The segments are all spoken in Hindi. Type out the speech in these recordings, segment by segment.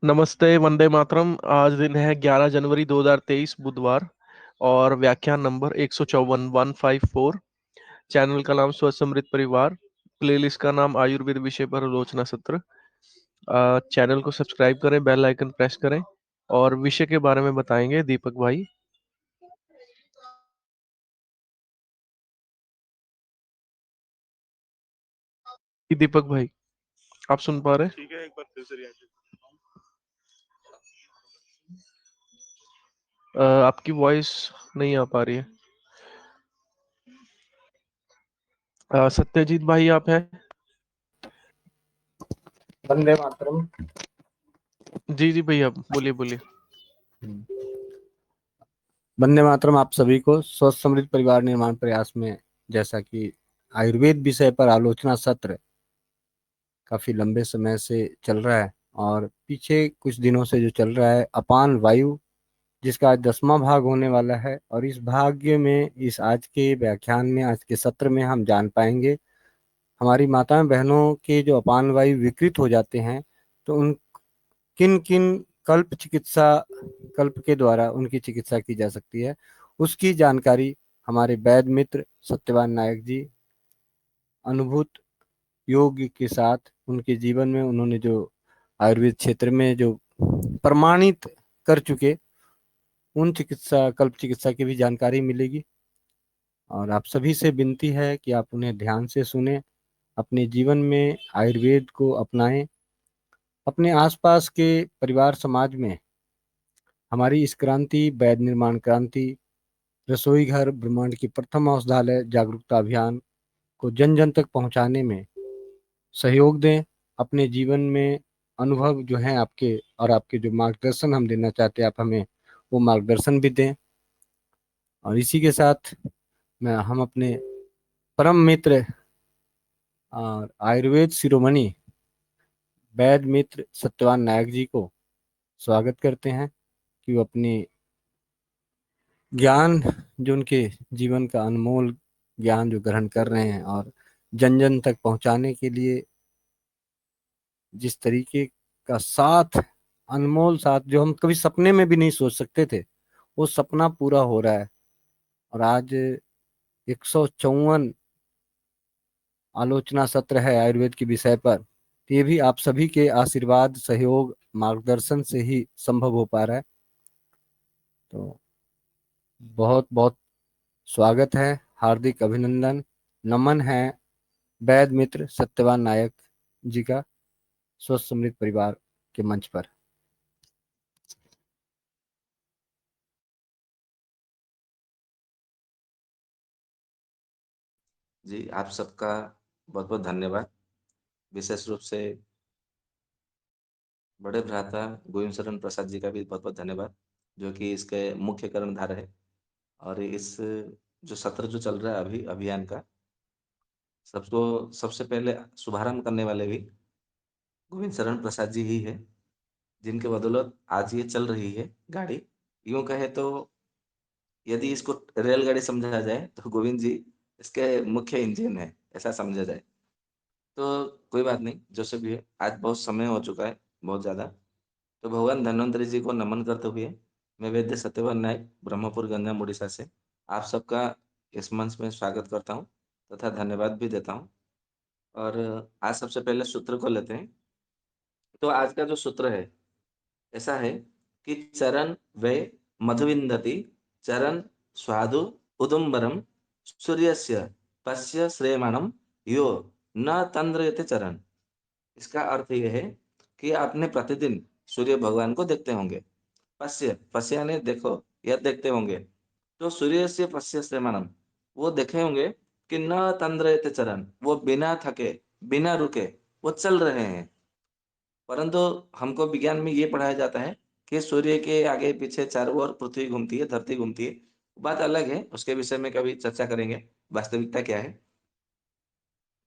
नमस्ते, वंदे मातरम। आज दिन है 11 जनवरी 2023 बुधवार और व्याख्यान नंबर 154 154। चैनल का नाम स्वस्थ समृद्ध परिवार। प्लेलिस्ट का नाम आयुर्वेद विषय पर आलोचना सत्र। चैनल को सब्सक्राइब करें, बेल आइकन प्रेस करें और विषय के बारे में बताएंगे दीपक भाई। दीपक भाई, आप सुन पा रहे हैं? ठीक है, एक बार फिर से रिएक्ट। आपकी वॉइस नहीं आ पा रही है। सत्यजीत भाई, आप हैं? वंदे मातरम। जी जी भैया, बोलिए बोलिए। वंदे मातरम आप सभी को स्वस्थ समृद्ध परिवार निर्माण प्रयास में, जैसा कि आयुर्वेद विषय पर आलोचना सत्र काफी लंबे समय से चल रहा है और पीछे कुछ दिनों से जो चल रहा है अपान वायु, जिसका आज 10वां भाग होने वाला है। और इस भाग्य में, इस आज के व्याख्यान में, आज के सत्र में हम जान पाएंगे हमारी माताएं बहनों के जो अपान वायु विकृत हो जाते हैं तो उन किन किन कल्प के द्वारा उनकी चिकित्सा की जा सकती है, उसकी जानकारी हमारे वैद्य मित्र सत्यवान नायक जी अनुभूत योग के साथ उनके जीवन में उन्होंने जो आयुर्वेद क्षेत्र में जो प्रमाणित कर चुके उन कल्प चिकित्सा की भी जानकारी मिलेगी। और आप सभी से विनती है कि आप उन्हें ध्यान से सुने, अपने जीवन में आयुर्वेद को अपनाएं, अपने आसपास के परिवार समाज में हमारी इस क्रांति, वैद्य निर्माण क्रांति, रसोई घर ब्रह्मांड की प्रथम औषधालय जागरूकता अभियान को जन जन तक पहुंचाने में सहयोग दें। अपने जीवन में अनुभव जो हैं आपके, और आपके जो मार्गदर्शन हम देना चाहते हैं, आप हमें वो मार्गदर्शन भी दें। और इसी के साथ हम अपने परम मित्र और आयुर्वेद शिरोमणि वैद्य मित्र सत्यवान नायक जी को स्वागत करते हैं कि वो अपनी ज्ञान, जो उनके जीवन का अनमोल ज्ञान जो ग्रहण कर रहे हैं और जन जन तक पहुंचाने के लिए जिस तरीके का साथ, अनमोल साथ, जो हम कभी सपने में भी नहीं सोच सकते थे, वो सपना पूरा हो रहा है। और आज 154 आलोचना सत्र है आयुर्वेद के विषय पर। तो ये भी आप सभी के आशीर्वाद, सहयोग, मार्गदर्शन से ही संभव हो पा रहा है। तो बहुत बहुत स्वागत है, हार्दिक अभिनंदन, नमन है वैद्य मित्र सत्यवान नायक जी का स्वस्थ समृद्ध परिवार के मंच पर। जी, आप सबका बहुत बहुत धन्यवाद। विशेष रूप से बड़े भ्राता गोविंद शरण प्रसाद जी का भी बहुत बहुत धन्यवाद, जो कि इसके मुख्य कर्णधार है। और इस जो सत्र जो चल रहा है अभी अभियान का, सबको सबसे पहले शुभारंभ करने वाले भी गोविंद शरण प्रसाद जी ही है, जिनके बदौलत आज ये चल रही है गाड़ी। यूं कहे तो यदि इसको रेलगाड़ी समझा जाए तो गोविंद जी इसके मुख्य इंजन है, ऐसा समझा जाए। तो कोई बात नहीं, जो से भी है, आज बहुत समय हो चुका है, बहुत ज़्यादा। तो भगवान धन्वंतरि जी को नमन करते हुए मैं वैद्य सत्यवान नायक ब्रह्मपुर गंजाम उड़ीसा से आप सबका इस मंच में स्वागत करता हूँ तथा धन्यवाद भी देता हूँ। और आज सबसे पहले सूत्र को लेते हैं। तो आज का जो सूत्र है ऐसा है कि चरण वे मधुविंदति चरण स्वादु उदुम्बरम सूर्यस्य पश्य श्रेयमाणम यो न तंद्रयते चरण। इसका अर्थ यह है कि आपने प्रतिदिन सूर्य भगवान को देखते होंगे। पश्य पश्य यानी देखो या देखते होंगे। तो सूर्य से पश्य श्रेयमाणम, वो देखे होंगे कि न तंद्रयते चरण, वो बिना थके बिना रुके वो चल रहे हैं। परंतु हमको विज्ञान में ये पढ़ाया जाता है कि सूर्य के आगे पीछे चारों ओर पृथ्वी घूमती है, धरती घूमती है। बात अलग है, उसके विषय में कभी चर्चा करेंगे, वास्तविकता क्या है।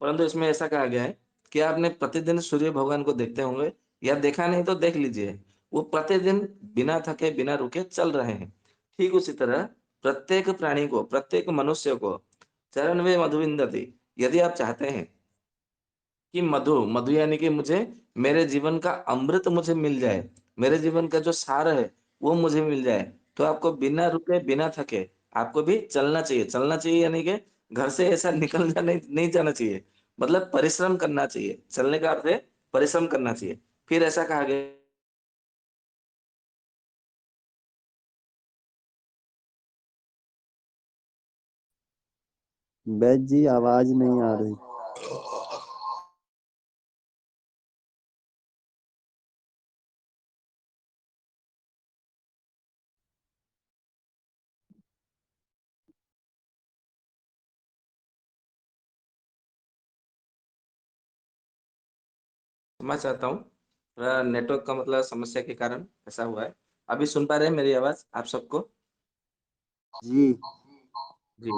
परंतु इसमें ऐसा कहा गया है कि आपने प्रतिदिन सूर्य भगवान को देखते होंगे, या देखा नहीं तो देख लीजिए, वो प्रतिदिन बिना थके बिना रुके चल रहे हैं। ठीक उसी तरह प्रत्येक प्राणी को, प्रत्येक मनुष्य को चरण में मधुविंदति, यदि आप चाहते हैं कि मधु मधु यानी कि मुझे मेरे जीवन का अमृत मुझे मिल जाए, मेरे जीवन का जो सार है वो मुझे मिल जाए, तो आपको बिना रुके, बिना थके आपको भी चलना चाहिए। चलना चाहिए यानी कि घर से ऐसा निकल जाना नहीं जाना चाहिए, मतलब परिश्रम करना चाहिए। चलने का अर्थ है परिश्रम करना चाहिए। फिर ऐसा कहा गया बैद जी आवाज नहीं आ रही। क्षमा चाहता हूँ, थोड़ा नेटवर्क का मतलब समस्या के कारण ऐसा हुआ है। अभी सुन पा रहे हैं मेरी आवाज़ आप सबको? जी। जी।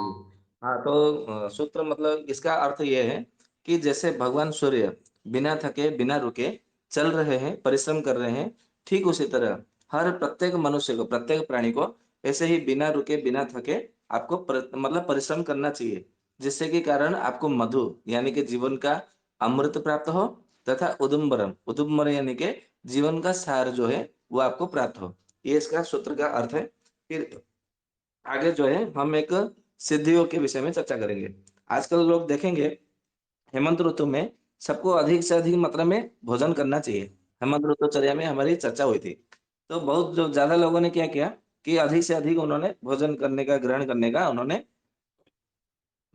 हाँ, तो सूत्र मतलब इसका अर्थ ये है कि जैसे भगवान सूर्य बिना थके, बिना रुके चल रहे हैं, परिश्रम कर रहे हैं, ठीक उसी तरह हर प्रत्येक मनुष्य को, प्रत्येक प्राणी को ऐसे ही बिना रुके, बिना थके आपको मतलब परिश्रम करना चाहिए। जिससे कि कारण आपको मधु यानी कि जीवन का अमृत प्राप्त हो तथा उदुम्बरम, उदुम्बर यानी कि जीवन का सार जो है वो आपको प्राप्त हो। ये इसका सूत्र का अर्थ है। फिर आगे जो है हम एक सिद्धियों के विषय में चर्चा करेंगे। आजकल लोग देखेंगे हेमंत ऋतु में सबको अधिक से अधिक मात्रा में भोजन करना चाहिए। हेमंत ऋतुचर्या में हमारी चर्चा हुई थी। तो बहुत जो ज़्यादा लोगों ने क्या किया कि अधिक से अधिक उन्होंने भोजन करने का, ग्रहण करने का उन्होंने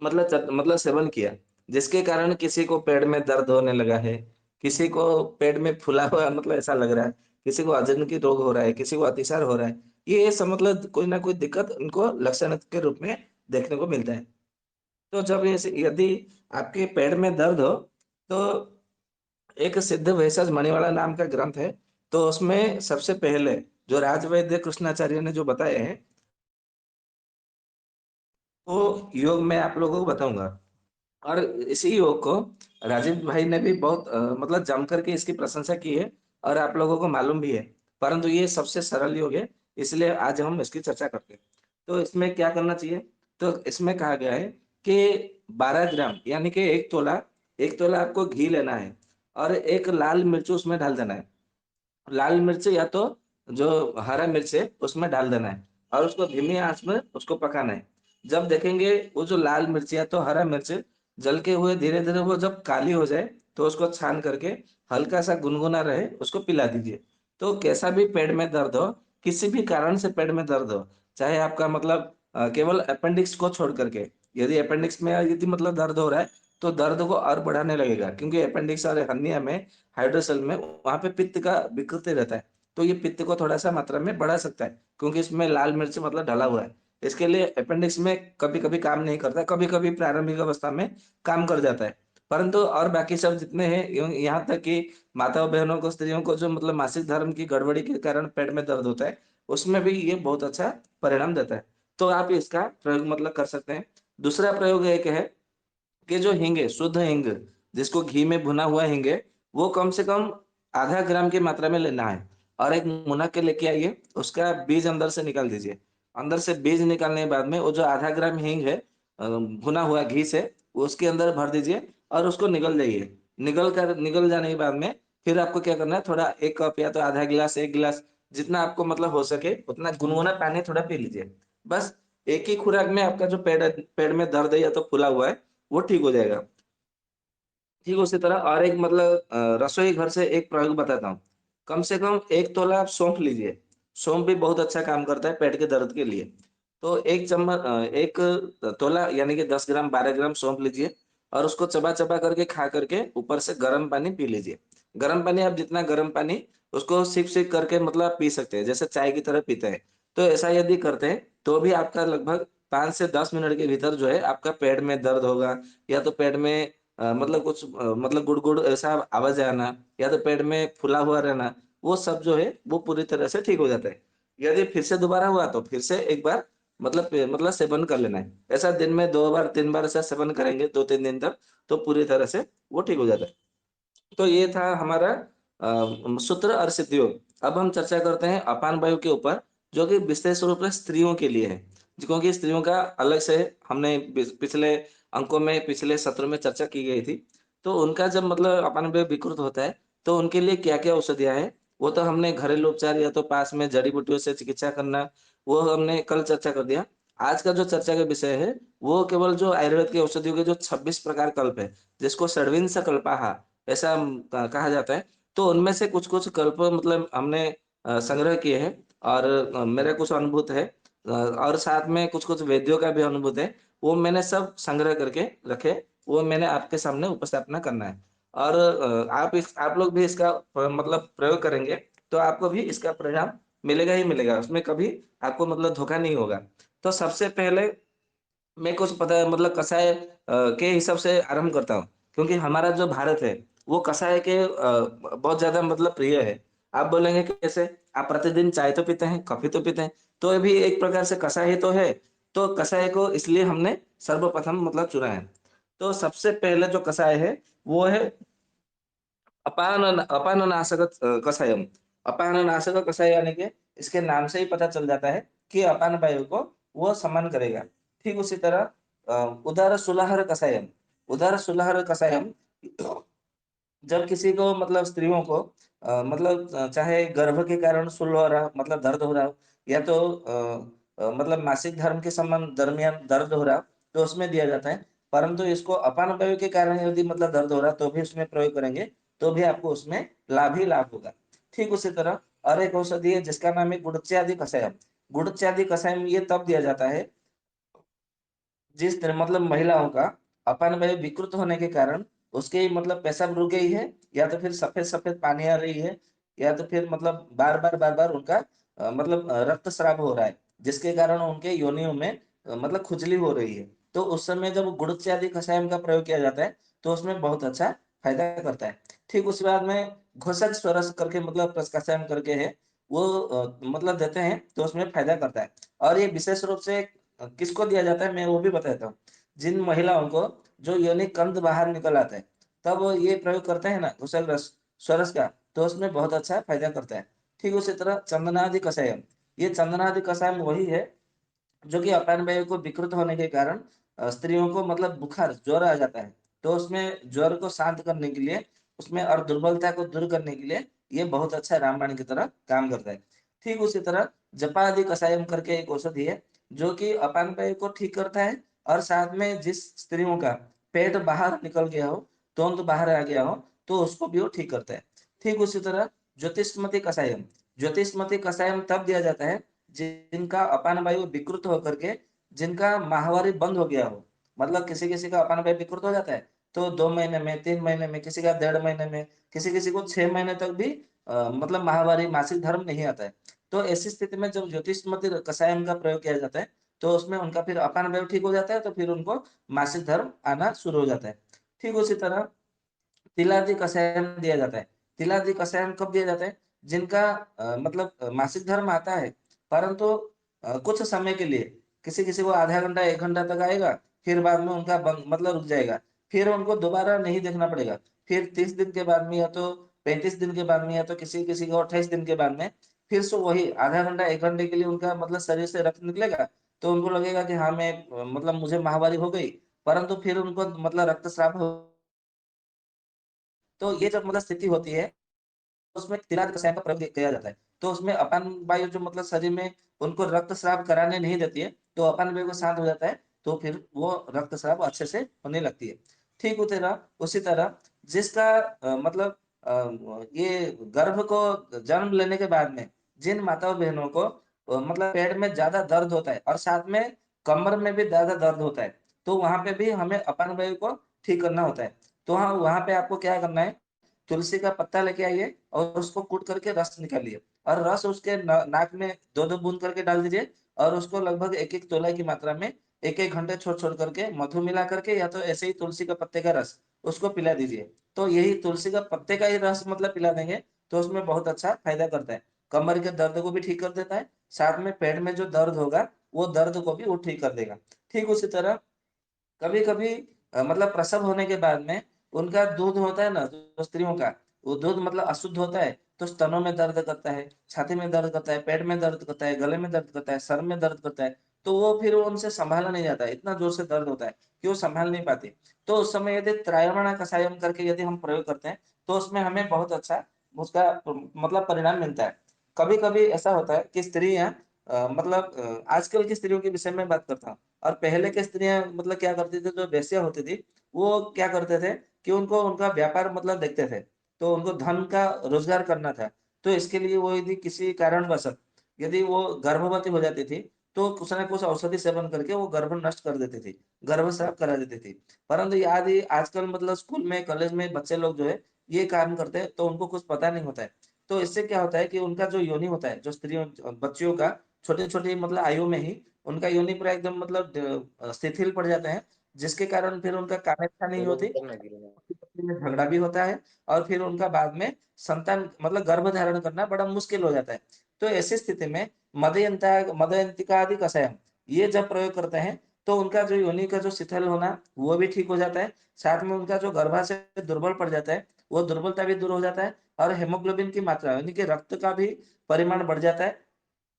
मतलब सेवन किया। जिसके कारण किसी को पेट में दर्द होने लगा है, किसी को पेट में फूला हुआ मतलब ऐसा लग रहा है, किसी को अजीर्ण की रोग हो रहा है, किसी को अतिसार हो रहा है। ये सब मतलब कोई ना कोई दिक्कत उनको लक्षण के रूप में देखने को मिलता है। तो जब ऐसे यदि आपके पेट में दर्द हो, तो एक सिद्ध भेषज मणिवाला नाम का ग्रंथ है, तो उसमें सबसे पहले जो राजवैद्य कृष्णाचार्य ने जो बताए हैं, वो योग मैं आप लोगों को बताऊँगा। और इसी योग को राजीव भाई ने भी बहुत मतलब जम करके इसकी प्रशंसा की है और आप लोगों को मालूम भी है। परंतु ये सबसे सरल योग है, इसलिए आज हम इसकी चर्चा करते हैं। तो इसमें क्या करना चाहिए? तो इसमें कहा गया है कि 12 ग्राम यानी कि 1 तोला आपको घी लेना है और एक लाल मिर्च उसमें डाल देना है। लाल मिर्च या तो जो हरा मिर्च है उसमें डाल देना है और उसको धीमी आंच में उसको पकाना है। जब देखेंगे वो जो लाल मिर्च या तो हरा मिर्च जल के हुए धीरे-धीरे वो जब काली हो जाए, तो उसको छान करके हल्का सा गुनगुना रहे उसको पिला दीजिए। तो कैसा भी पेट में दर्द हो, किसी भी कारण से पेट में दर्द हो, चाहे आपका मतलब केवल अपेंडिक्स को छोड़ करके, यदि अपेंडिक्स में यदि मतलब दर्द हो रहा है, तो दर्द को और बढ़ाने लगेगा क्योंकि अपेंडिक्स और हर्निया में हाइड्रोसेल में वहाँ पे पित्त का विकृति रहता है। तो ये पित्त को थोड़ा-सा मात्रा में बढ़ा सकता है, क्योंकि इसमें लाल मिर्च मतलब डला हुआ है। इसके लिए अपेंडिक्स में कभी-कभी काम नहीं करता, कभी-कभी प्रारंभिक अवस्था में काम कर जाता है। परंतु और बाकी सब जितने हैं यहाँ तक कि माताओं-बहनों को, स्त्रियों को जो मतलब मासिक धर्म की गड़बड़ी के कारण पेट में दर्द होता है, उसमें भी ये बहुत अच्छा परिणाम देता है। तो आप इसका प्रयोग मतलब कर सकते हैं। दूसरा प्रयोग एक है कि जो हींग है, शुद्ध हींग, जिसको घी में भुना हुआ हींग है, वो कम से कम आधा ग्राम की मात्रा में लेना है और एक मुनक्के के लेके आइए, उसका बीज अंदर से निकाल दीजिए। अंदर से बीज निकालने के बाद में वो जो आधा ग्राम हींग है भुना हुआ घी से, वो उसके अंदर भर दीजिए और उसको निगल जाइए। निगल जाने के बाद में फिर आपको क्या करना है, थोड़ा 1 कप या तो आधा गिलास, 1 गिलास जितना आपको मतलब हो सके उतना गुनगुना पानी थोड़ा पी लीजिए। बस एक ही खुराक में आपका जो पेट में दर्द है या तो फूला हुआ है, वो ठीक हो जाएगा। ठीक उसी तरह और एक मतलब रसोई घर से एक प्रयोग बताता हूँ। कम से कम 1 तोला आप सौंफ लीजिए। सौंफ भी बहुत अच्छा काम करता है पेट के दर्द के लिए। तो 1 तोला यानी कि 10 ग्राम, 12 ग्राम सौंफ लीजिए और उसको चबा-चबा करके खा करके ऊपर से गर्म पानी पी लीजिए। गर्म पानी आप जितना गर्म पानी उसको सिप-सिप करके मतलब आप पी सकते हैं, जैसे चाय की तरह पीते हैं। तो ऐसा यदि करते हैं, तो भी आपका लगभग 5 से 10 मिनट के भीतर जो है आपका पेट में दर्द होगा या तो पेट में मतलब कुछ मतलब गुड़-गुड़ ऐसा आवाज़ आना या तो पेट में फूला हुआ रहना, वो सब जो है वो पूरी तरह से ठीक हो जाता है। यदि फिर से दोबारा हुआ तो फिर से एक बार मतलब सेवन कर लेना है। ऐसा दिन में 2 बार 3 बार ऐसा सेवन करेंगे 2-3 दिन तक, तो पूरी तरह से वो ठीक हो जाता है। तो ये था हमारा सूत्र और सिद्धियोग। अब हम चर्चा करते हैं अपान वायु के ऊपर, जो कि विशेष रूप से स्त्रियों के लिए है। क्योंकि स्त्रियों का अलग से हमने पिछले अंकों में, पिछले सत्र में चर्चा की गई थी। तो उनका जब मतलब अपान वायु विकृत होता है, तो उनके लिए क्या-क्या औषधियाँ हैं, वो तो हमने घरेलू उपचार या तो पास में जड़ी बूटियों से चिकित्सा करना, वो हमने कल चर्चा कर दिया। आज का जो चर्चा का विषय है, वो केवल जो आयुर्वेद की औषधियों के जो 26 प्रकार कल्प है, जिसको षड्विंश कल्पाः ऐसा कहा जाता है। तो उनमें से कुछ-कुछ कल्प मतलब हमने संग्रह किए हैं और मेरे कुछ अनुभूत है और साथ में कुछ-कुछ वेद्यों का भी अनुभूत है। वो मैंने सब संग्रह करके रखे, वो मैंने आपके सामने उपस्थापना करना है। और आप लोग भी इसका मतलब प्रयोग करेंगे, तो आपको भी इसका परिणाम मिलेगा ही मिलेगा। उसमें कभी आपको मतलब धोखा नहीं होगा। तो सबसे पहले मेरे को पता है मतलब कषाय के हिसाब से आरंभ करता हूँ, क्योंकि हमारा जो भारत है, वो कषाय के बहुत ज़्यादा मतलब प्रिय है। आप बोलेंगे कैसे? आप प्रतिदिन चाय तो पीते हैं, कॉफ़ी तो पीते हैं, तो ये भी एक प्रकार से कषाय ही तो है। तो कषाय को इसलिए हमने सर्वप्रथम मतलब चुना है। तो सबसे पहले जो कषाय है, वो है अपाननाशक कषायम। अपाननाशक कषाय यानी कि इसके नाम से ही पता चल जाता है कि अपान वायु को वो समन करेगा। ठीक उसी तरह उदर सुलहर कषायम। उदर सुलहर कषायम जब किसी को मतलब स्त्रियों को मतलब चाहे गर्भ के कारण शूल हो रहा मतलब दर्द हो रहा हो या तो मतलब मासिक धर्म के संबंध दरमियान दर्द हो रहा हो, तो उसमें दिया जाता है। परंतु इसको अपान वायु के कारण यदि मतलब दर्द हो रहा है, तो भी उसमें प्रयोग करेंगे, तो भी आपको उसमें लाभ ही लाभ होगा। ठीक उसी तरह और एक औषधि है जिसका नाम है गुड़च्यादि कषायम। गुड़च्यादि कषायम ये तब दिया जाता है जिस तरह मतलब महिलाओं का अपानवायु विकृत होने के कारण उसके मतलब पेशाब रुक गई है या तो फिर सफेद-सफेद पानी आ रही है या तो फिर मतलब बार-बार उनका मतलब रक्तस्राव हो रहा है, जिसके कारण उनके योनियों में मतलब खुजली हो रही है। तो उस समय जब गुड़ुत्स्य आदि कषायम का प्रयोग किया जाता है, तो उसमें बहुत अच्छा फ़ायदा करता है। ठीक उसके बाद में घोषक स्वरस करके मतलब कषायम करके है, वो मतलब देते हैं, तो उसमें फ़ायदा करता है। और ये विशेष रूप से किसको दिया जाता है मैं वो भी बता देता हूँ। जिन महिलाओं को जो योनिक कंद बाहर निकल आता है, तब वो ये प्रयोग करते हैं ना घुसल रस स्वरस का, तो उसमें बहुत अच्छा फ़ायदा करता है। ठीक उसी तरह चंदनादि कषायम, ये चंदनादि कषायम वही है जो कि अपान वायु को विकृत होने के कारण स्त्रियों को मतलब बुखार, ज्वर आ जाता है। तो उसमें ज्वर को शांत करने के लिए, उसमें और दुर्बलता को दूर करने के लिए ये बहुत अच्छा रामबाण की तरह काम करता है। ठीक उसी तरह जपादि कषायम करके एक औषधि है, जो कि अपान वायु को ठीक करता है और साथ में जिस स्त्रियों का पेट बाहर निकल गया हो, तुरंत बाहर आ गया हो, तो उसको भी वो ठीक करता है। ठीक उसी तरह ज्योतिष्मति कषायम, ज्योतिष्मति कषायम तब दिया जाता है जिनका अपान वायु विकृत होकर के जिनका माहवारी बंद हो गया हो, मतलब किसी-किसी का अपान वायु विकृत हो जाता है, तो 2 महीने में, 3 महीने में, किसी का डेढ़ महीने में, किसी-किसी को 6 महीने तक भी मतलब माहवारी मासिक धर्म नहीं आता है। तो ऐसी स्थिति में जब ज्योतिषमति कषायम का प्रयोग किया जाता है, तो उसमें उनका फिर अपान वायु ठीक हो जाता है, तो फिर उनको मासिक धर्म आना शुरू हो जाता है। ठीक उसी तरह तिलादी कषायम दिया जाता है। तिलादी कषायम कब दिया जाता है? जिनका मतलब मासिक धर्म आता है, परंतु कुछ समय के लिए, किसी-किसी को आधा घंटा, 1 घंटा तक आएगा, फिर बाद में उनका बंद मतलब रुक जाएगा। फिर उनको दोबारा नहीं देखना पड़ेगा। फिर 30 दिन के बाद में या तो 35 दिन के बाद में या तो किसी-किसी को 28 दिन के बाद में, फिर से वही आधा घंटा, 1 घंटे के लिए उनका मतलब शरीर से रक्त निकलेगा, तो उनको लगेगा कि हाँ, मैं मतलब मुझे माहवारी हो गई, परंतु फिर उनको मतलब रक्तस्राव हो तो ये जब मतलब स्थिति होती है, उसमें तिलाद रसायन का प्रयोग किया जाता है। तो उसमें अपान वायु जो मतलब शरीर में उनको रक्तस्राव कराने नहीं देती है, तो अपान वायु को शांत हो जाता है, तो फिर वो रक्तस्राव अच्छे से होने लगती है। ठीक उसी तरह जिसका मतलब ये गर्भ को जन्म लेने के बाद में जिन माताओं-बहनों को मतलब पेट में ज़्यादा दर्द होता है और साथ में कमर में भी ज़्यादा दर्द होता है, तो वहाँ पे भी हमें अपान वायु को ठीक करना होता है। तो हाँ, वहाँ पे आपको क्या करना है तुलसी का पत्ता लेके आइए और उसको कूट करके रस निकालिए और रस उसके नाक में 2-2 बूंद करके डाल दीजिए और उसको लगभग 1-1 तोला की मात्रा में 1-1 घंटे छोड़-छोड़ करके मधु मिला करके या तो ऐसे ही तुलसी का पत्ते का रस उसको पिला दीजिए। तो यही तुलसी का पत्ते का ही रस मतलब पिला देंगे तो उसमें बहुत अच्छा फ़ायदा करता है। कमर के दर्द को भी ठीक कर देता है, साथ में पेट में जो दर्द होगा, वो दर्द को भी वो ठीक कर देगा। ठीक उसी तरह कभी-कभी मतलब प्रसव होने के बाद में उनका दूध होता है ना, जो स्त्रियों का, वो दूध मतलब अशुद्ध होता है, तो स्तनों में दर्द करता है, छाती में दर्द करता है, पेट में दर्द करता है, गले में दर्द करता है, सर में दर्द करता है, तो वो फिर उनसे सँभाला नहीं जाता है, इतना ज़ोर से दर्द होता है कि वो सँभाल नहीं पाती। तो उस समय यदि त्रायमाण कषायम करके यदि हम प्रयोग करते हैं, तो उसमें हमें बहुत अच्छा उसका मतलब परिणाम मिलता है। कभी कभी ऐसा होता है कि स्त्रियां आजकल की स्त्रियों के विषय में बात करता हूँ, और पहले के स्त्रियां मतलब क्या करती थी, जो वेश्या होती थी वो क्या करते थे कि उनको उनका व्यापार मतलब देखते थे, तो उनको धन का रोजगार करना था। तो इसके लिए वो यदि किसी कारणवश यदि वो गर्भवती हो जाती थी, तो कुछ ना कुछ औषधि सेवन करके वो गर्भ नष्ट कर देती थी, गर्भस्राव करा देती थी। परंतु यदि आजकल मतलब स्कूल में कॉलेज में बच्चे लोग जो है ये काम करते हैं, तो उनको कुछ पता नहीं होता है। तो इससे क्या होता है कि उनका जो योनि होता है, जो स्त्रियों बच्चियों का छोटी छोटी मतलब आयु में ही उनका योनि पूरा एकदम शिथिल पड़ जाते हैं, जिसके कारण फिर उनका कामेच्छा नहीं होती, पति-पत्नी में झगड़ा भी होता है, और फिर उनका बाद में संतान मतलब गर्भ धारण करना बड़ा मुश्किल हो जाता है। तो ऐसी स्थिति में मदयंतिका आदि कषायम ये जब प्रयोग करते हैं, तो उनका जो योनि का जो शिथिल होना वो भी ठीक हो जाता है, साथ में उनका जो गर्भाशय दुर्बल पड़ जाता है वो दुर्बलता भी दूर हो जाता है, और हेमोग्लोबिन की मात्रा यानी कि रक्त का भी परिमाण बढ़ जाता है,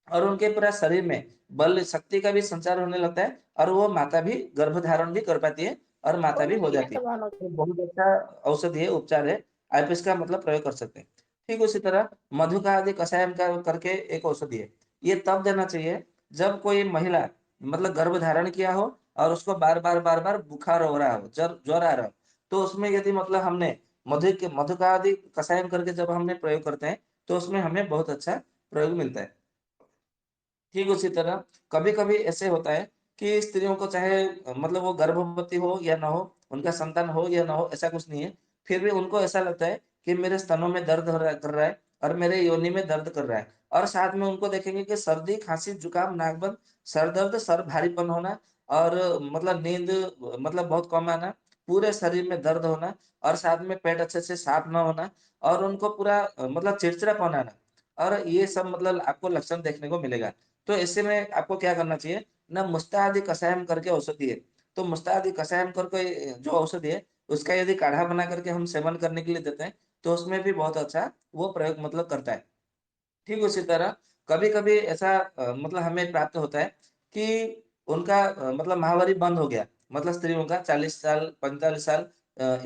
और उनके पूरा शरीर में बल शक्ति का भी संचार होने लगता है, और वो माता भी गर्भ धारण भी कर पाती है, और माता भी हो जाती है। तो बहुत अच्छा औषधि है, उपचार है, आप इसका मतलब प्रयोग कर सकते हैं। ठीक उसी तरह मधु का आदि कषायम का करके एक औषधि है, ये तब देना चाहिए जब कोई महिला मतलब गर्भ धारण किया हो और उसको बार बार बुखार हो रहा हो, ज्वर आ रहा हो, तो उसमें यदि मतलब हमने मधु का आदि कषायम करके जब हमने प्रयोग करते हैं, तो उसमें हमें बहुत अच्छा प्रयोग मिलता है। ठीक उसी तरह कभी-कभी ऐसे होता है कि स्त्रियों को चाहे मतलब वो गर्भवती हो या ना हो, उनका संतान हो या ना हो, ऐसा कुछ नहीं है। फिर भी उनको ऐसा लगता है कि मेरे स्तनों में दर्द हो रहा कर रहा है, और मेरे योनि में दर्द कर रहा है, और साथ में उनको देखेंगे कि सर्दी, खाँसी, जुकाम, नाक बंद, सर दर्द, सर भारीपन होना, और मतलब नींद मतलब बहुत कम आना, पूरे शरीर में दर्द होना, और साथ में पेट अच्छे से साफ ना होना, और उनको पूरा मतलब चिड़चिड़ापन आना, और ये सब मतलब आपको लक्षण देखने को मिलेगा। तो ऐसे में आपको क्या करना चाहिए ना, मुस्ताहादी कषायम करके औषधि है। तो मुस्ताहादी कषायम करके जो औषधि है, उसका यदि काढ़ा बना करके हम सेवन करने के लिए देते हैं, तो उसमें भी बहुत अच्छा वो प्रयोग मतलब करता है। ठीक उसी तरह कभी-कभी ऐसा मतलब हमें प्राप्त होता है कि उनका मतलब माहवारी बंद हो गया। मतलब स्त्रियों का 40 साल, 45 साल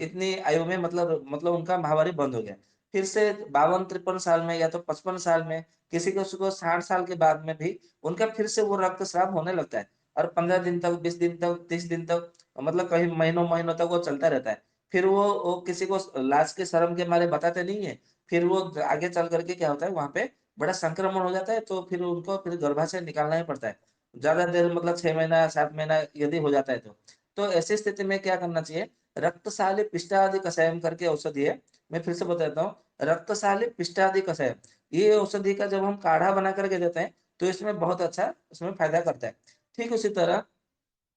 इतनी आयु में मतलब उनका माहवारी बंद हो गया। फिर से 52-53 साल में या तो 55 साल में, किसी को 60 साल के बाद में भी उनका फिर से वो रक्तस्राव होने लगता है, और 15 दिन तक, 20 दिन तक, 30 दिन तक मतलब कहीं महीनों-महीनों तक वो चलता रहता है। फिर वो किसी को लाज के शर्म के मारे बताते नहीं है। फिर वो आगे चल कर के क्या होता है, वहाँ पे बड़ा संक्रमण हो जाता है, तो फिर उनको फिर गर्भाशय निकालना ही पड़ता है। ज़्यादा देर मतलब 6 महीना, 7 महीना यदि हो जाता है तो। तो ऐसी स्थिति में क्या करना चाहिए, रक्तसाली पिष्टादि कषायम करके औषधि है। मैं फिर से बताता हूँ, रक्तसाली पिष्टादि कषायम, ये औषधि का जब हम काढ़ा बना करके देते हैं, तो इसमें बहुत अच्छा इसमें फ़ायदा करता है। ठीक उसी तरह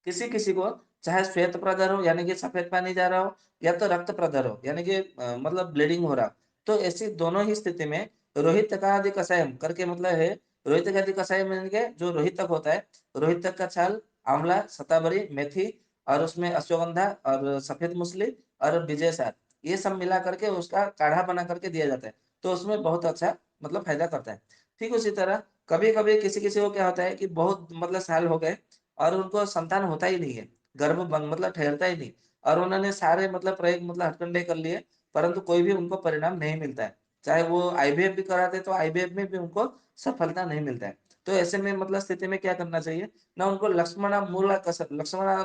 किसी-किसी को चाहे श्वेत प्रदर हो यानी कि सफ़ेद पानी जा रहा हो, या तो रक्त प्रदर हो यानी कि मतलब ब्लीडिंग हो रहा हो। तो ऐसी दोनों ही स्थिति में रोहितकादि कषायम करके मतलब है, रोहितकादि कषायम यानी कि जो रोहितक होता है, रोहितक का छाल, आंवला, शतावरी, मेथी, और उसमें अश्वगंधा और सफ़ेद मूसली और विजय सार, ये सब मिला करके उसका काढ़ा बना करके दिया जाता है। तो उसमें बहुत अच्छा मतलब फ़ायदा करता है। ठीक उसी तरह कभी-कभी किसी-किसी को क्या होता है कि बहुत मतलब साल हो गए और उनको संतान होता ही नहीं है, गर्भ बन मतलब ठहरता ही नहीं, और उन्होंने सारे मतलब प्रयोग मतलब हथकंडे कर लिए, परंतु कोई भी उनको परिणाम नहीं मिलता है। चाहे वो आईवीएफ भी कराते तो आईवीएफ में भी उनको सफलता नहीं मिलता है। तो ऐसे में मतलब स्थिति में क्या करना चाहिए ना, उनको लक्ष्मणा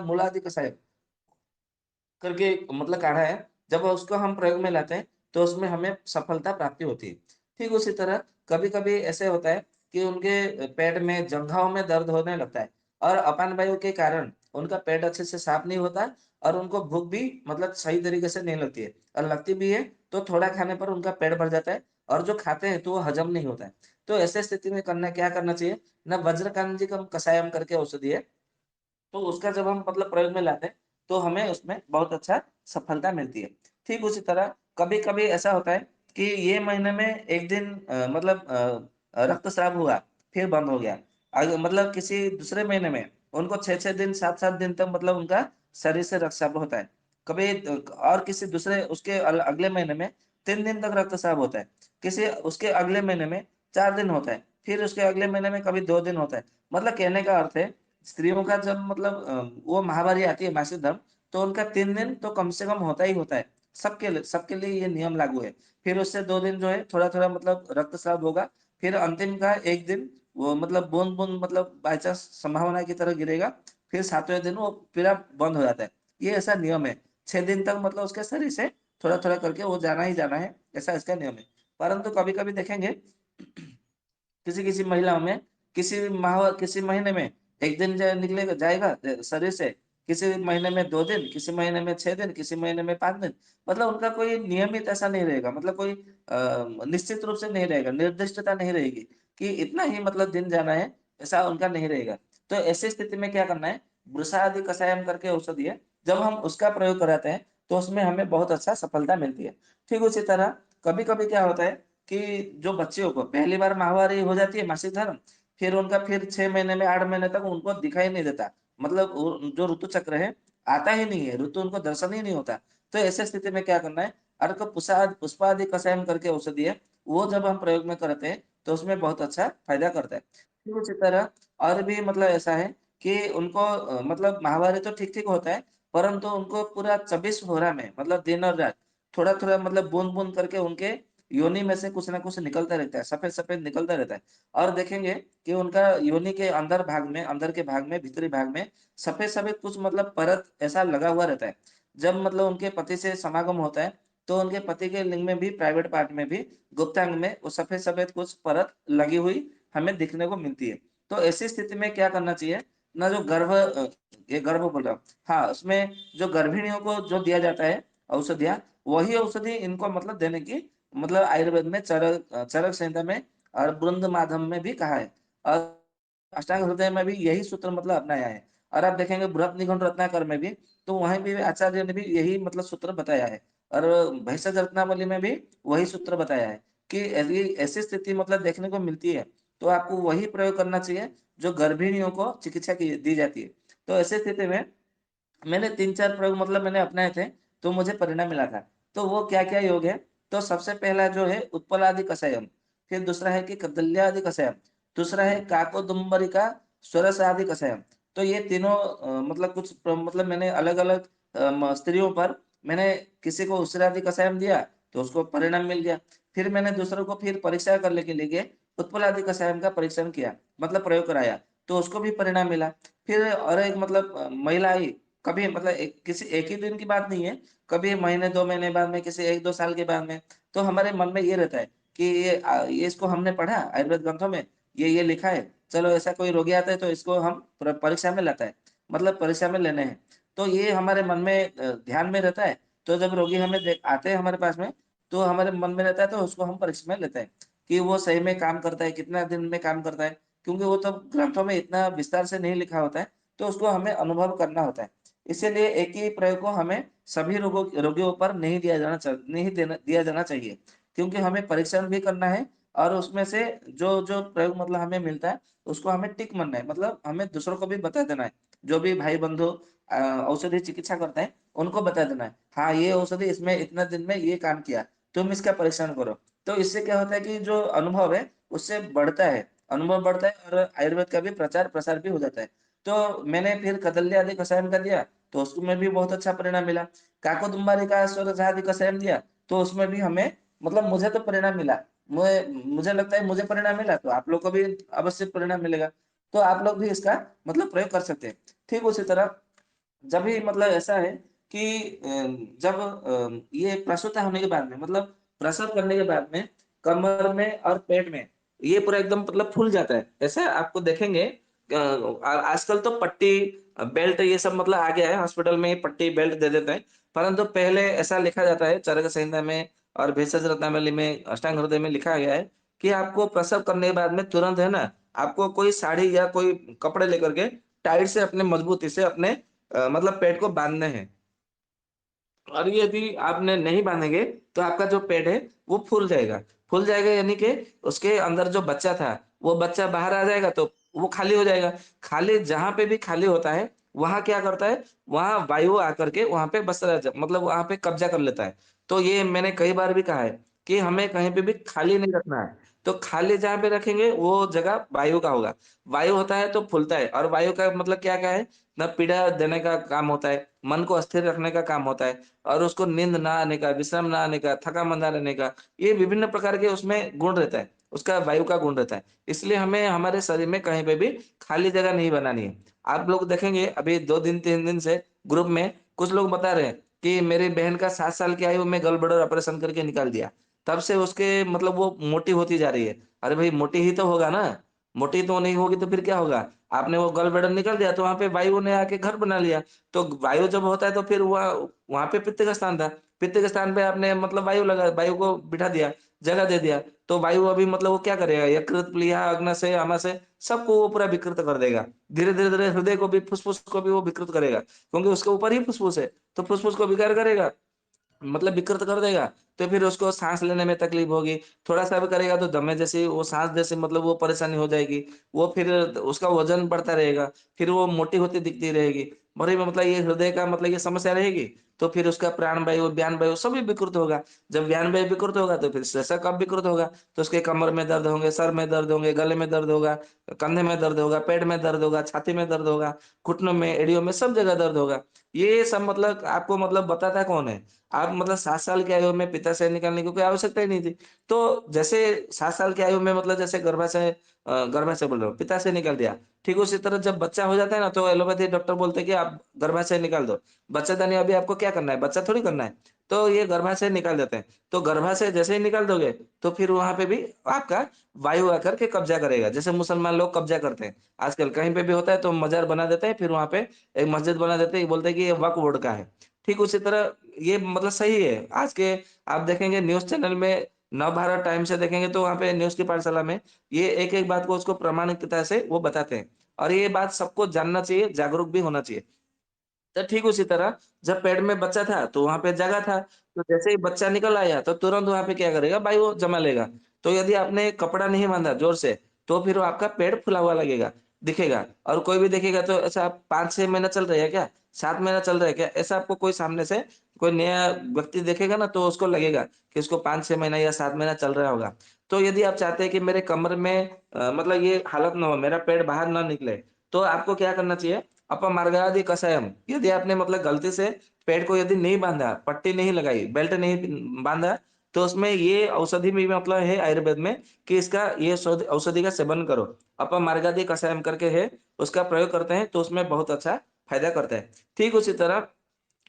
मूलादि कषाय करके मतलब काढ़ा है, जब उसको हम प्रयोग में लाते हैं, तो उसमें हमें सफलता प्राप्ति होती है। ठीक उसी तरह कभी-कभी ऐसे होता है कि उनके पेट में, जंघाओं में दर्द होने लगता है, और अपान वायु के कारण उनका पेट अच्छे से साफ नहीं होता, और उनको भूख भी मतलब सही तरीके से नहीं लगती है, और लगती भी है तो थोड़ा खाने पर उनका पेट भर जाता है, और जो खाते हैं तो वो हजम नहीं होता है। तो ऐसे स्थिति में क्या करना चाहिए ना, वज्रकांजिकम कषायम करके औषधि है, तो उसका जब हम मतलब प्रयोग में लाते हैं, तो हमें उसमें बहुत अच्छा सफलता मिलती है। ठीक उसी तरह कभी-कभी ऐसा होता है कि ये महीने में 1 दिन रक्तस्राव हुआ, फिर बंद हो गया। मतलब किसी दूसरे महीने में उनको 6-6 दिन, 7-7 दिन तक मतलब उनका शरीर से रक्तस्राव होता है। कभी और किसी दूसरे उसके अगले महीने में 3 दिन तक रक्तस्राव होता है। किसी उसके अगले महीने में 4 दिन होता है। फिर उसके अगले महीने में कभी 2 दिन होता है। मतलब कहने का अर्थ है, स्त्रियों का जब वो माहवारी आती है, मासिक धर्म, तो उनका 3 दिन तो कम से कम होता ही होता है, सबके लिए ये नियम लागू है। फिर उससे 2 दिन जो है थोड़ा-थोड़ा मतलब रक्तस्राव होगा, फिर अंतिम का 1 दिन वो मतलब बूँद-बूँद मतलब बाय चांस संभावना की तरह गिरेगा, फिर 7वें दिन वो पीड़ा बंद हो जाता है। ये ऐसा नियम है। 6 दिन तक मतलब उसके शरीर से थोड़ा-थोड़ा करके वो जाना ही जाना है, ऐसा इसका नियम है। परंतु कभी-कभी देखेंगे किसी-किसी महिलाओं में किसी महीने में 1 दिन ज निकलेगा जाएगा शरीर से, किसी महीने में 2 दिन, किसी महीने में 6 दिन, किसी महीने में 5 दिन। मतलब उनका कोई नियमित ऐसा नहीं रहेगा, मतलब कोई निश्चित रूप से नहीं रहेगा, निर्दिष्टता नहीं रहेगी कि इतना ही मतलब दिन जाना है, ऐसा उनका नहीं रहेगा। तो ऐसी स्थिति में क्या करना है, वृषा आदि कषायम करके औषधि है, जब हम उसका प्रयोग कराते हैं, तो उसमें हमें बहुत अच्छा सफलता मिलती है। ठीक उसी तरह कभी-कभी क्या होता है कि जो बच्चियों को पहली बार माहवारी हो जाती है, मासिक धर्म, फिर 6 महीने में 8 महीने तक उनको दिखाई नहीं देता। मतलब वो जो ऋतु चक्र है, आता ही नहीं है, ऋतु उनको दर्शन ही नहीं होता। तो ऐसे स्थिति में क्या करना है, अर्क पुष्पादि कषायम करके औषधि है, वो जब हम प्रयोग में करते हैं, तो उसमें बहुत अच्छा फ़ायदा करता है। फिर उसी तरह और भी मतलब ऐसा है कि उनको मतलब माहवारी तो ठीक-ठीक होता है, परंतु उनको पूरा 24 होरा में मतलब दिन और रात, थोड़ा-थोड़ा मतलब बूँद-बूँद करके उनके योनि में से कुछ न कुछ निकलता रहता है, सफ़ेद-सफ़ेद निकलता रहता है। और देखेंगे कि उनका योनि के अंदर के भाग में, भीतरी भाग में सफ़ेद-सफ़ेद कुछ मतलब परत ऐसा लगा हुआ रहता है। जब मतलब उनके पति से समागम होता है, तो उनके पति के लिंग में भी, प्राइवेट पार्ट में भी, गुप्तांग में वो सफ़ेद-सफ़ेद कुछ परत लगी हुई हमें दिखने को मिलती है। तो ऐसी स्थिति में क्या करना चाहिए, ना जो ये गर्भ बोल रहा हूँ, हाँ, उसमें जो गर्भिणियों को जो दिया जाता है औषधियाँ, वही औषधि इनको मतलब देने की मतलब आयुर्वेद में चरक संहिता में और बृहद माधव में भी कहा है और अष्टांग हृदय में भी यही सूत्र मतलब अपनाया है। और आप देखेंगे बृहद निगुण रत्नाकर में भी, तो वहीं भी आचार्य ने भी यही मतलब सूत्र बताया है और भेषज रत्नावली में भी वही सूत्र बताया है कि यदि ऐसी स्थिति मतलब देखने को मिलती है, तो आपको वही प्रयोग करना चाहिए जो गर्भिणियों को चिकित्सा की दी जाती है। तो ऐसी स्थिति में मैंने 3-4 प्रयोग मतलब मैंने अपनाए थे, तो मुझे परिणाम मिला था। तो वो क्या-क्या योग है? तो सबसे पहला जो है उत्पलादि कषायम, फिर दूसरा है कि कदल्यादि कषायम, दूसरा है काकोदुम्बरिका स्वरसादि कषायम। तो ये तीनों मतलब कुछ मतलब मैंने अलग-अलग स्त्रियों पर मैंने किसी को उसरादि कषायम दिया, तो उसको परिणाम मिल गया। फिर मैंने दूसरों को फिर परीक्षा करने के लिए उत्पलादि कषायम का परीक्षण किया, मतलब प्रयोग कराया, तो उसको भी परिणाम मिला। फिर और एक मतलब महिला आई, कभी मतलब किसी एक ही दिन की बात नहीं है, कभी महीने 2 महीने बाद में, किसी 1-2 साल के बाद में, तो हमारे मन में ये रहता है कि ये इसको हमने पढ़ा आयुर्वेद ग्रंथों में, ये लिखा है, चलो ऐसा कोई रोगी आता है तो इसको हम परीक्षा में लाता है, मतलब परीक्षा में लेने हैं। तो ये हमारे मन में ध्यान में रहता है, तो जब रोगी हमें आते हैं हमारे पास में, तो हमारे मन में रहता है तो उसको हम परीक्षा में लेते हैं, कि वो सही में काम करता है, कितना दिन में काम करता है, क्योंकि वो तो ग्रंथों में इतना विस्तार से नहीं लिखा होता है, तो उसको हमें अनुभव करना होता है। इसीलिए एक ही प्रयोग को हमें सभी रोगियों पर नहीं दिया जाना चाहिए, क्योंकि हमें परीक्षण भी करना है और उसमें से जो प्रयोग मतलब हमें मिलता है, उसको हमें टिक मारना है, मतलब हमें दूसरों को भी बता देना है। जो भी भाई-बंधु औषधि चिकित्सा करते हैं, उनको बता देना है, हाँ, ये औषधि इसमें इतना दिन में ये काम किया, तुम इसका परीक्षण करो। तो इससे क्या होता है कि जो अनुभव है, उससे बढ़ता है, अनुभव बढ़ता है और आयुर्वेद का भी प्रचार-प्रसार भी हो जाता है। तो मैंने फिर कदल्य आदि कषायम का दिया, तो उसमें भी बहुत अच्छा परिणाम मिला। काकोदुम्बारी का स्वरसादि कषायम दिया, तो उसमें भी हमें मतलब मुझे तो परिणाम मिला। मुझे लगता है मुझे परिणाम मिला, तो आप लोग को भी अवश्य परिणाम मिलेगा। तो आप लोग भी इसका मतलब प्रयोग कर सकते हैं। ठीक उसी तरह जब भी मतलब ऐसा है कि जब ये प्रसूता होने के बाद में मतलब प्रसव करने के बाद में कमर में और पेट में ये पूरा एकदम मतलब फूल जाता है। ऐसा आपको देखेंगे आजकल तो पट्टी बेल्ट ये सब मतलब आ गया है, हॉस्पिटल में पट्टी बेल्ट दे देते हैं। परंतु पहले ऐसा लिखा जाता है चरक संहिता में और भेषज रत्नावली में, अष्टांग हृदय में लिखा गया है कि आपको प्रसव करने के बाद में तुरंत है ना, आपको कोई साड़ी या कोई कपड़े लेकर के टाइट से अपने मजबूती से अपने मतलब पेट को बाँधने हैं। और यदि आपने नहीं बाँधेंगे, तो आपका जो पेट है, वो फूल जाएगा। फूल जाएगा यानी कि उसके अंदर जो बच्चा था, वो बच्चा बाहर आ जाएगा तो वो खाली हो जाएगा। खाली जहाँ पे भी खाली होता है, वहाँ क्या करता है, वहाँ वायु आकर के वहाँ पे बस मतलब वहाँ पे कब्ज़ा कर लेता है। तो ये मैंने कई बार भी कहा है कि हमें कहीं पे भी खाली नहीं रखना है। तो खाली जहाँ पे रखेंगे, वो जगह वायु का होगा। वायु होता है तो फूलता है और वायु का मतलब क्या-क्या है, ना पीड़ा देने का काम होता है, मन को स्थिर रखने का काम होता है और उसको नींद ना आने का, विश्राम ना आने का, थका-मंदा रहने का, ये विभिन्न प्रकार के उसमें गुण रहता है, उसका वायु का गुण रहता है। इसलिए हमें हमारे शरीर में कहीं पे भी खाली जगह नहीं बनानी है। आप लोग देखेंगे अभी 2 दिन 3 दिन से ग्रुप में कुछ लोग बता रहे हैं कि मेरी बहन का 7 साल की आयु में गॉल ब्लैडर ऑपरेशन करके निकाल दिया। तब से उसके मतलब वो मोटी होती जा रही है। अरे भाई मोटी ही तो होगा ना, मोटी तो नहीं होगी तो फिर क्या होगा? आपने वो गॉल ब्लैडर निकाल दिया तो वहाँ पे वायु ने आके घर बना लिया। तो वायु जब होता है तो फिर वहाँ वहाँ पे पित्त का स्थान था। पित्त के स्थान पे आपने मतलब वायु को बिठा दिया, जगह दे दिया। तो वायु अभी मतलब वो क्या करेगा? यकृत, प्लीहा, अग्नाशय, आमाशय सबको वो पूरा विकृत कर देगा। धीरे-धीरे हृदय को भी, फुसफुस को भी वो विकृत करेगा, क्योंकि उसके ऊपर ही फुसफुस है, तो फुसफुस को विकार करेगा। मतलब विकृत कर देगा, तो फिर उसको साँस लेने में तकलीफ होगी, थोड़ा-सा भी करेगा तो दमे जैसी वो साँस जैसी मतलब वो परेशानी हो जाएगी, वो फिर उसका वज़न बढ़ता रहेगा, फिर वो मोटी होती दिखती रहेगी। और ये मतलब ये हृदय का मतलब ये समस्या रहेगी, तो फिर उसका प्राण वायु सभी विकृत होगा। जब व्यान वायु विकृत होगा, तो फिर श्वसन कफ विकृत होगा, तो उसके कमर में दर्द होंगे, सर में दर्द होंगे, गले में दर्द होगा, कंधे में दर्द होगा, पेट में दर्द होगा, छाती में दर्द होगा, घुटनों में, एड़ियों में सब जगह दर्द होगा। ये सब मतलब आपको मतलब बताता कौन है? आप मतलब 7 साल की आयु में पित्ताशय निकालने की कोई आवश्यकता ही नहीं थी। तो जैसे 7 साल की आयु में मतलब जैसे गर्भाशय बोल रहा हूँ, पित्ताशय निकाल दिया। ठीक उसी तरह जब बच्चा हो जाता है ना, तो एलोपैथी डॉक्टर बोलते हैं कि आप गर्भाशय निकाल दो। बच्चेदानी अभी आपको क्या करना है? बच्चा थोड़ी करना है। तो ये गर्भाशय निकाल देते हैं। तो गर्भाशय जैसे ही निकाल दोगे, तो फिर वहाँ पे भी आपका वायु आकर के कब्ज़ा करेगा। जैसे मुसलमान लोग कब्ज़ा करते हैं। आजकल कहीं पे भी होता है तो मज़ार बना देते हैं, फिर वहाँ पे एक मस्जिद बना देते हैं, बोलते हैं कि ये वक्फ बोर्ड का है। ठीक उसी तरह ये मतलब सही है। आज के आप देखेंगे न्यूज़ चैनल में नवभारत टाइम से देखेंगे तो वहाँ पे न्यूज़ की पाठशाला में ये एक-एक बात को उसको प्रामाणिकता से वो बताते हैं। और ये बात सबको जानना चाहिए, जागरूक भी होना चाहिए। तो ठीक उसी तरह जब पेट में बच्चा था, तो वहाँ पे जगह था, तो जैसे ही बच्चा निकल आया, तो तुरंत वहाँ पे क्या करेगा वायु जमा लेगा। तो यदि आपने कपड़ा नहीं बाँधा ज़ोर से, तो फिर वो आपका पेट फूला हुआ लगेगा, दिखेगा और कोई भी देखेगा तो ऐसा 5-6 महीना चल रहा है क्या? 7 महीना चल रहा है क्या? ऐसा आपको कोई सामने से कोई नया व्यक्ति देखेगा ना, तो उसको लगेगा कि इसको 5-6 महीना या 7 महीना चल रहा होगा। तो यदि आप चाहते हैं कि मेरे कमर में मतलब ये हालत ना हो, मेरा पेट बाहर ना निकले, तो आपको क्या करना चाहिए? अपमार्गादि कषायम यदि आपने मतलब गलती से पेट को यदि नहीं बाँधा, पट्टी नहीं लगाई, बेल्ट नहीं बाँधा, तो उसमें ये औषधि में भी मतलब है आयुर्वेद में कि इसका ये औषधि का सेवन करो। अपमार्गादि कषायम करके है, उसका प्रयोग करते हैं तो उसमें बहुत अच्छा फ़ायदा करता है। ठीक उसी तरह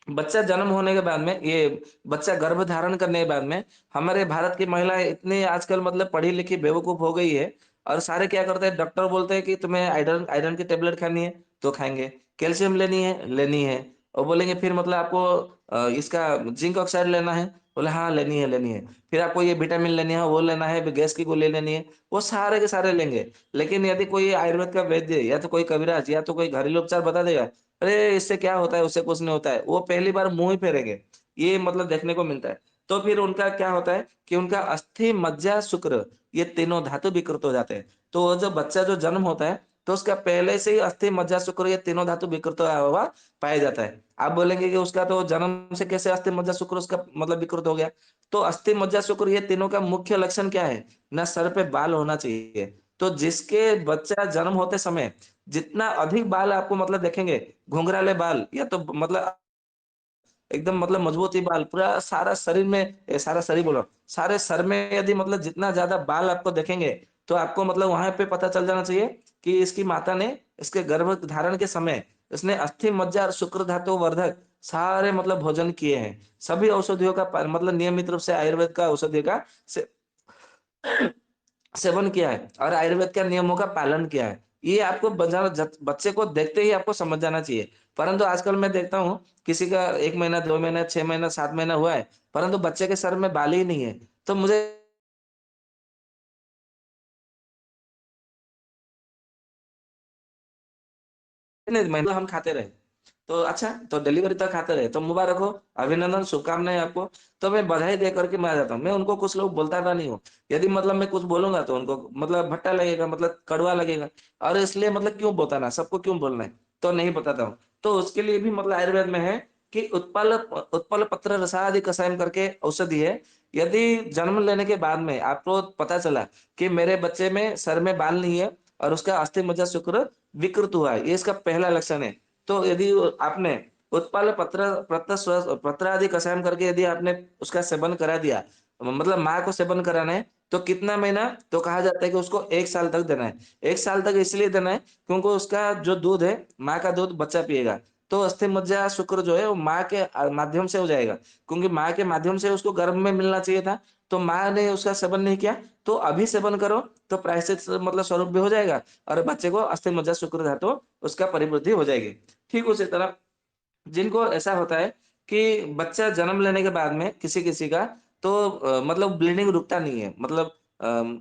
बच्चा जन्म होने के बाद में ये बच्चा गर्भ धारण करने के बाद में हमारे भारत की महिलाएं इतनी आजकल मतलब पढ़ी लिखी बेवकूफ हो गई है और सारे क्या करते हैं डॉक्टर बोलते हैं कि तुम्हें आयरन आयरन की टेबलेट खानी है तो खाएंगे कैल्शियम लेनी है और बोलेंगे फिर मतलब आपको इसका जिंक ऑक्साइड लेना है बोले हाँ लेनी है फिर आपको ये विटामिन लेनी है वो लेना है गैस की गोली लेनी है वो सारे के सारे लेंगे लेकिन यदि कोई आयुर्वेद का वैद्य या तो कोई कबीराज या तो कोई घरेलू उपचार बता देगा अरे इससे क्या होता है उससे कुछ नहीं होता है वो पहली बार मुंह ही फेरेंगे ये मतलब देखने को मिलता है तो फिर उनका क्या होता है कि उनका अस्थि मज्जा शुक्र ये तीनों धातु विकृत हो जाते हैं तो वो जो बच्चा जो जन्म होता है तो उसका पहले से ही अस्थि मज्जा शुक्र ये तीनों धातु विकृत हुआ पाया जाता है आप बोलेंगे कि उसका तो जन्म से कैसे अस्थि मज्जा शुक्र उसका मतलब विकृत हो गया तो अस्थि मज्जा शुक्र ये तीनों का मुख्य लक्षण क्या है ना सर पे बाल होना चाहिए तो जिसके बच्चा जन्म होते समय जितना अधिक बाल आपको मतलब देखेंगे घुंघराले बाल या तो मतलब एकदम मतलब मजबूत ही बाल पूरा सारा शरीर में सारा शरीर बोलो सारे सर में यदि मतलब जितना ज्यादा बाल आपको देखेंगे तो आपको मतलब वहां पे पता चल जाना चाहिए कि इसकी माता ने इसके गर्भ धारण के समय इसने अस्थि मज्जा और शुक्र धातु वर्धक सारे मतलब भोजन किए हैं सभी औषधियों का मतलब नियमित रूप से आयुर्वेद का औषधि का से, सेवन किया है और आयुर्वेद के नियमों का पालन किया है ये आपको बच्चे को देखते ही आपको समझ जाना चाहिए परंतु आजकल मैं देखता हूँ किसी का 1 महीना 2 महीना 6 महीना 7 महीना हुआ है परंतु बच्चे के सर में बाल ही नहीं है तो मुझे नहीं महीना हम खाते रहे तो अच्छा तो डिलीवरी तक खाते रहे तो मुबारक हो अभिनंदन शुभकामनाएं आपको तो मैं बधाई दे करके मैं आ जाता हूँ मैं उनको कुछ लोग बोलता था नहीं हूँ यदि मतलब मैं कुछ बोलूंगा तो उनको मतलब भट्टा लगेगा मतलब कड़वा लगेगा और इसलिए मतलब क्यों बताना सबको क्यों बोलना है तो नहीं बताता हूँ तो उसके लिए भी मतलब आयुर्वेद में है कि उत्पल उत्पल पत्र रसादि कसायम करके औषधि है यदि जन्म लेने के बाद में आपको पता चला कि मेरे बच्चे में सर में बाल नहीं है और उसका अस्थि मज्जा शुक्र विकृत हुआ है ये इसका पहला लक्षण है तो यदि आपने उत्पल पत्र पत्र पत्र आदि कषायम करके यदि आपने उसका सेवन करा दिया, मतलब माँ को सेवन कराना है, तो कितना महीना, तो कहा जाता है कि उसको 1 साल तक देना है। 1 साल तक इसलिए देना है क्योंकि उसका जो दूध है, माँ का दूध बच्चा पिएगा। तो अस्थि मज्जा शुक्र जो है वो माँ के माध्यम से हो जाएगा, क्योंकि माँ के माध्यम से उसको गर्भ में मिलना चाहिए था, तो माँ ने उसका सेवन नहीं किया, तो अभी सेवन करो तो प्रायश्चित मतलब स्वरूप भी हो जाएगा और बच्चे को अस्थि मज्जा शुक्र धातु उसका परिवृद्धि हो जाएगी। ठीक उसी तरह जिनको ऐसा होता है कि बच्चा जन्म लेने के बाद में किसी-किसी का तो मतलब ब्लीडिंग रुकता नहीं है। मतलब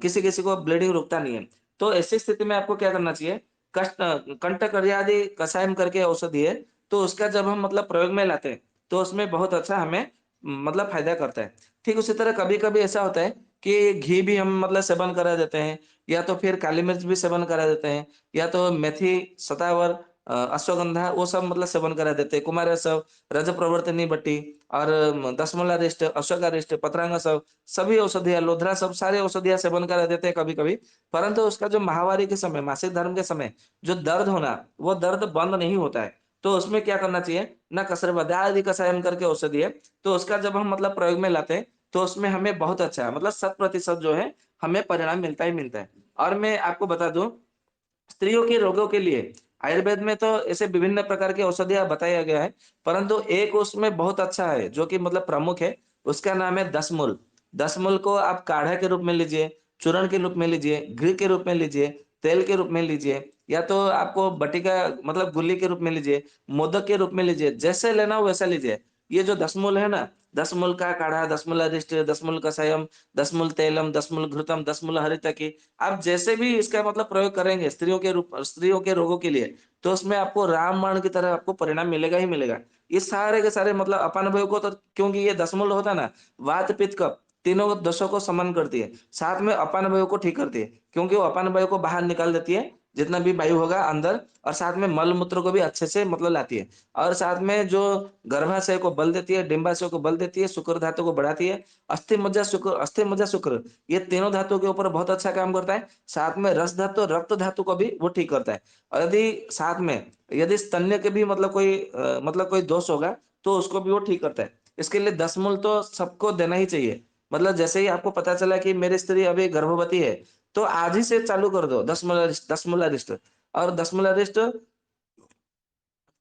किसी-किसी को ब्लीडिंग रुकता नहीं है। तो ऐसी स्थिति में आपको क्या करना चाहिए? कंठकर्यादि कषायम करके औषधि है, तो उसका जब हम मतलब प्रयोग में लाते हैं, तो उसमें बहुत अच्छा हमें मतलब फ़ायदा करता है। ठीक उसी तरह कभी-कभी ऐसा होता है कि घी भी हम मतलब सेवन करा देते हैं, या तो फिर काली मिर्च भी सेवन करा देते हैं, या तो मेथी, शतावर, अश्वगंधा वो सब मतलब सेवन करा देते हैं। कुमारसव, रजप्रवर्तिनी बट्टी और दशमूलारिष्ट, अश्वगारिष्ट, पत्रांगसव सभी औषधियाँ, लोध्रा सब सारी औषधियाँ सेवन करा देते हैं कभी-कभी। परंतु उसका जो माहवारी के समय, मासिक धर्म के समय जो दर्द होना, वो दर्द बंद नहीं होता है। तो उसमें क्या करना चाहिए? ना कसरबदा आदि कषायम करके औषधि है, तो उसका जब हम मतलब प्रयोग में लाते हैं, तो उसमें हमें बहुत अच्छा मतलब 100% जो है, हमें परिणाम मिलता ही मिलता है। और मैं आपको बता दूँ, स्त्रियों के रोगों के लिए आयुर्वेद में तो ऐसे विभिन्न प्रकार की औषधियाँ बताया गया है, परंतु एक उसमें बहुत अच्छा है, जो कि मतलब प्रमुख है, उसका नाम है दशमूल। दशमूल को आप काढ़ा के रूप में लीजिए, चूर्ण के रूप में लीजिए, घी के रूप में लीजिए, तेल के रूप में लीजिए, या तो आपको बटिका मतलब गोली के रूप में लीजिए, मोदक के रूप में लीजिए, जैसे लेना हो वैसा लीजिए। ये जो दशमूल है ना, दशमूल का काढ़ा, दशमूल अरिष्ट, दशमूल कषायम, दशमूल तैलम, दशमूल घृतम, दशमूल हरितकी, आप जैसे भी इसका मतलब प्रयोग करेंगे स्त्रियों के रोगों के लिए, तो उसमें आपको रामबाण की तरह आपको परिणाम मिलेगा ही मिलेगा। ये सारे के सारे मतलब अपानवायु को तो, क्योंकि ये दशमूल होता है ना, वात, पित्त, कफ तीनों दोषों को समन करती है। साथ में अपानवायु को ठीक करती है, क्योंकि वो अपानवायु को बाहर निकाल देती है, जितना भी वायु होगा अंदर, और साथ में मल-मूत्र को भी अच्छे से मतलब लाती है। और साथ में जो गर्भाशय को बल देती है, डिंबाशय को बल देती है, शुक्र धातु को बढ़ाती है, अस्थि मज्जा शुक्र, ये तीनों धातुओं के ऊपर बहुत अच्छा काम करता है। साथ में रस धातु, रक्त धातु को भी वो ठीक करता है। और यदि साथ में यदि स्तन्य के भी मतलब मतलब कोई दोष होगा, तो उसको भी वो ठीक करता है। इसके लिए दशमूल तो सबको देना ही चाहिए। मतलब जैसे ही आपको पता चला कि मेरी स्त्री अभी गर्भवती है, तो आज ही से चालू कर दो दशमूलारिष्ट। और दशमूलारिष्ट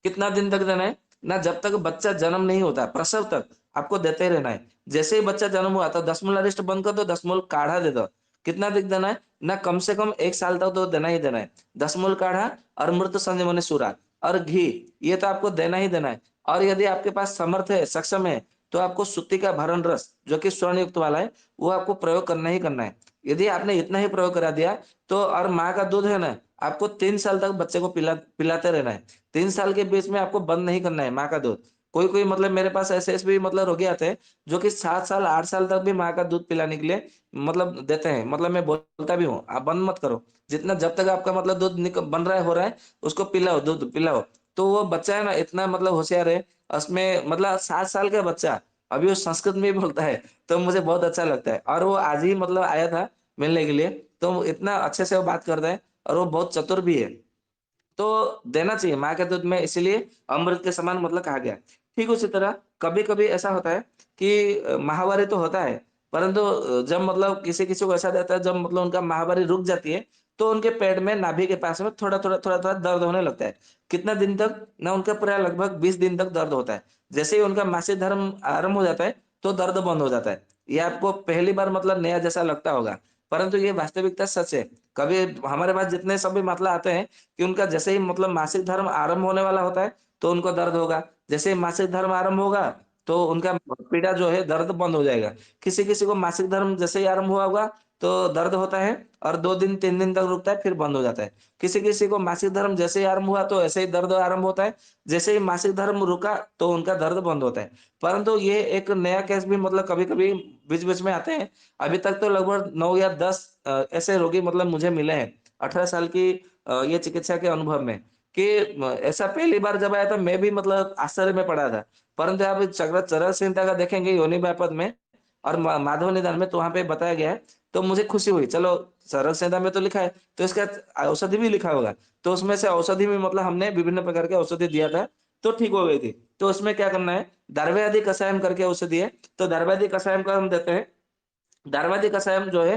कितना दिन तक देना है? ना जब तक बच्चा जन्म नहीं होता, प्रसव तक आपको देते ही रहना है। जैसे ही बच्चा जन्म हुआ तो दशमूल अरिष्ट बंद कर दो, दशमूल काढ़ा दे दो। कितना दिन देना है? ना कम से कम 1 साल तक तो देना ही देना है। दशमूल काढ़ा और मृत संजीवनी सूरा और घी, ये तो आपको देना ही देना है। और यदि आपके पास समर्थ है, सक्षम है, तो आपको सुत्ती का भरण रस, जो कि स्वर्ण युक्त वाला है, वो आपको प्रयोग करना ही करना है। यदि आपने इतना ही प्रयोग करा दिया, तो और माँ का दूध है ना, आपको 3 साल तक बच्चे को पिलाते रहना है। 3 साल के बीच में आपको बंद नहीं करना है माँ का दूध। कोई-कोई मतलब मेरे पास ऐसे-ऐसे भी मतलब रोगी आते हैं, जो कि 7 साल, 8 साल तक भी माँ का दूध पिलाने के लिए मतलब देते हैं। मतलब मैं बोलता भी हूँ, आप बंद मत करो। जितना जब तक आपका मतलब दूध बन रहा है, हो रहा है, उसको पिलाओ, दूध पिलाओ। तो वो बच्चा है ना इतना मतलब होशियार है, उसमें मतलब 7 साल का बच्चा, अभी वो संस्कृत में भी बोलता है, तो मुझे बहुत अच्छा लगता है। और वो आज ही मतलब आया था मिलने के लिए, तो वो इतना अच्छे से वो बात करता है और वो बहुत चतुर भी है। तो देना चाहिए माँ के दूध में, इसीलिए अमृत के समान मतलब कहा गया है। ठीक उसी तरह कभी-कभी ऐसा होता है कि माहवारी तो होता है, परंतु जब मतलब किसी-किसी को ऐसा रहता है, जब मतलब उनका माहवारी रुक जाती है, तो उनके पेट में नाभि के पास में थोड़ा-थोड़ा दर्द होने लगता है। कितना दिन तक? ना उनका पूरा लगभग 20 दिन तक दर्द होता है। जैसे ही उनका मासिक धर्म आरंभ हो जाता है, तो दर्द बंद हो जाता है। ये आपको पहली बार मतलब नया जैसा लगता होगा, परंतु ये वास्तविकता सच है। कभी हमारे पास जितने सभी मतलब आते हैं कि उनका जैसे ही मतलब मासिक धर्म आरंभ होने वाला होता है, तो उनको दर्द होगा। जैसे ही मासिक धर्म आरंभ होगा, तो उनका पीड़ा जो है दर्द बंद हो जाएगा। किसी-किसी को मासिक धर्म जैसे ही आरंभ हुआ होगा, तो दर्द होता है और 2 दिन 3 दिन तक रुकता है, फिर बंद हो जाता है। किसी-किसी को मासिक धर्म जैसे ही आरंभ हुआ, तो ऐसे ही दर्द आरंभ होता है। जैसे ही मासिक धर्म रुका, तो उनका दर्द बंद होता है। परंतु ये एक नया केस भी मतलब कभी-कभी बीच-बीच में आते हैं। अभी तक तो लगभग 9 या 10 ऐसे रोगी मतलब मुझे मिले हैं, 18 साल की ये चिकित्सा के अनुभव में, कि ऐसा पहली बार जब आया था मैं भी मतलब आश्चर्य में पड़ा था। परंतु आप चरक संहिता का देखेंगे योनि व्यापद में और माधव निदान में, तो वहाँ पे बताया गया है, तो मुझे खुशी हुई। चलो चरक संहिता में तो लिखा है, तो इसका औषधि भी लिखा होगा। तो उसमें से औषधि में मतलब हमने विभिन्न प्रकार के औषधि दिया था, तो ठीक हो गई थी। तो उसमें क्या करना है, दार्व्यादि कषायम करके औषधि है, तो दार्व्यादि कषायम का हम देते हैं। दार्वादी कषायम जो है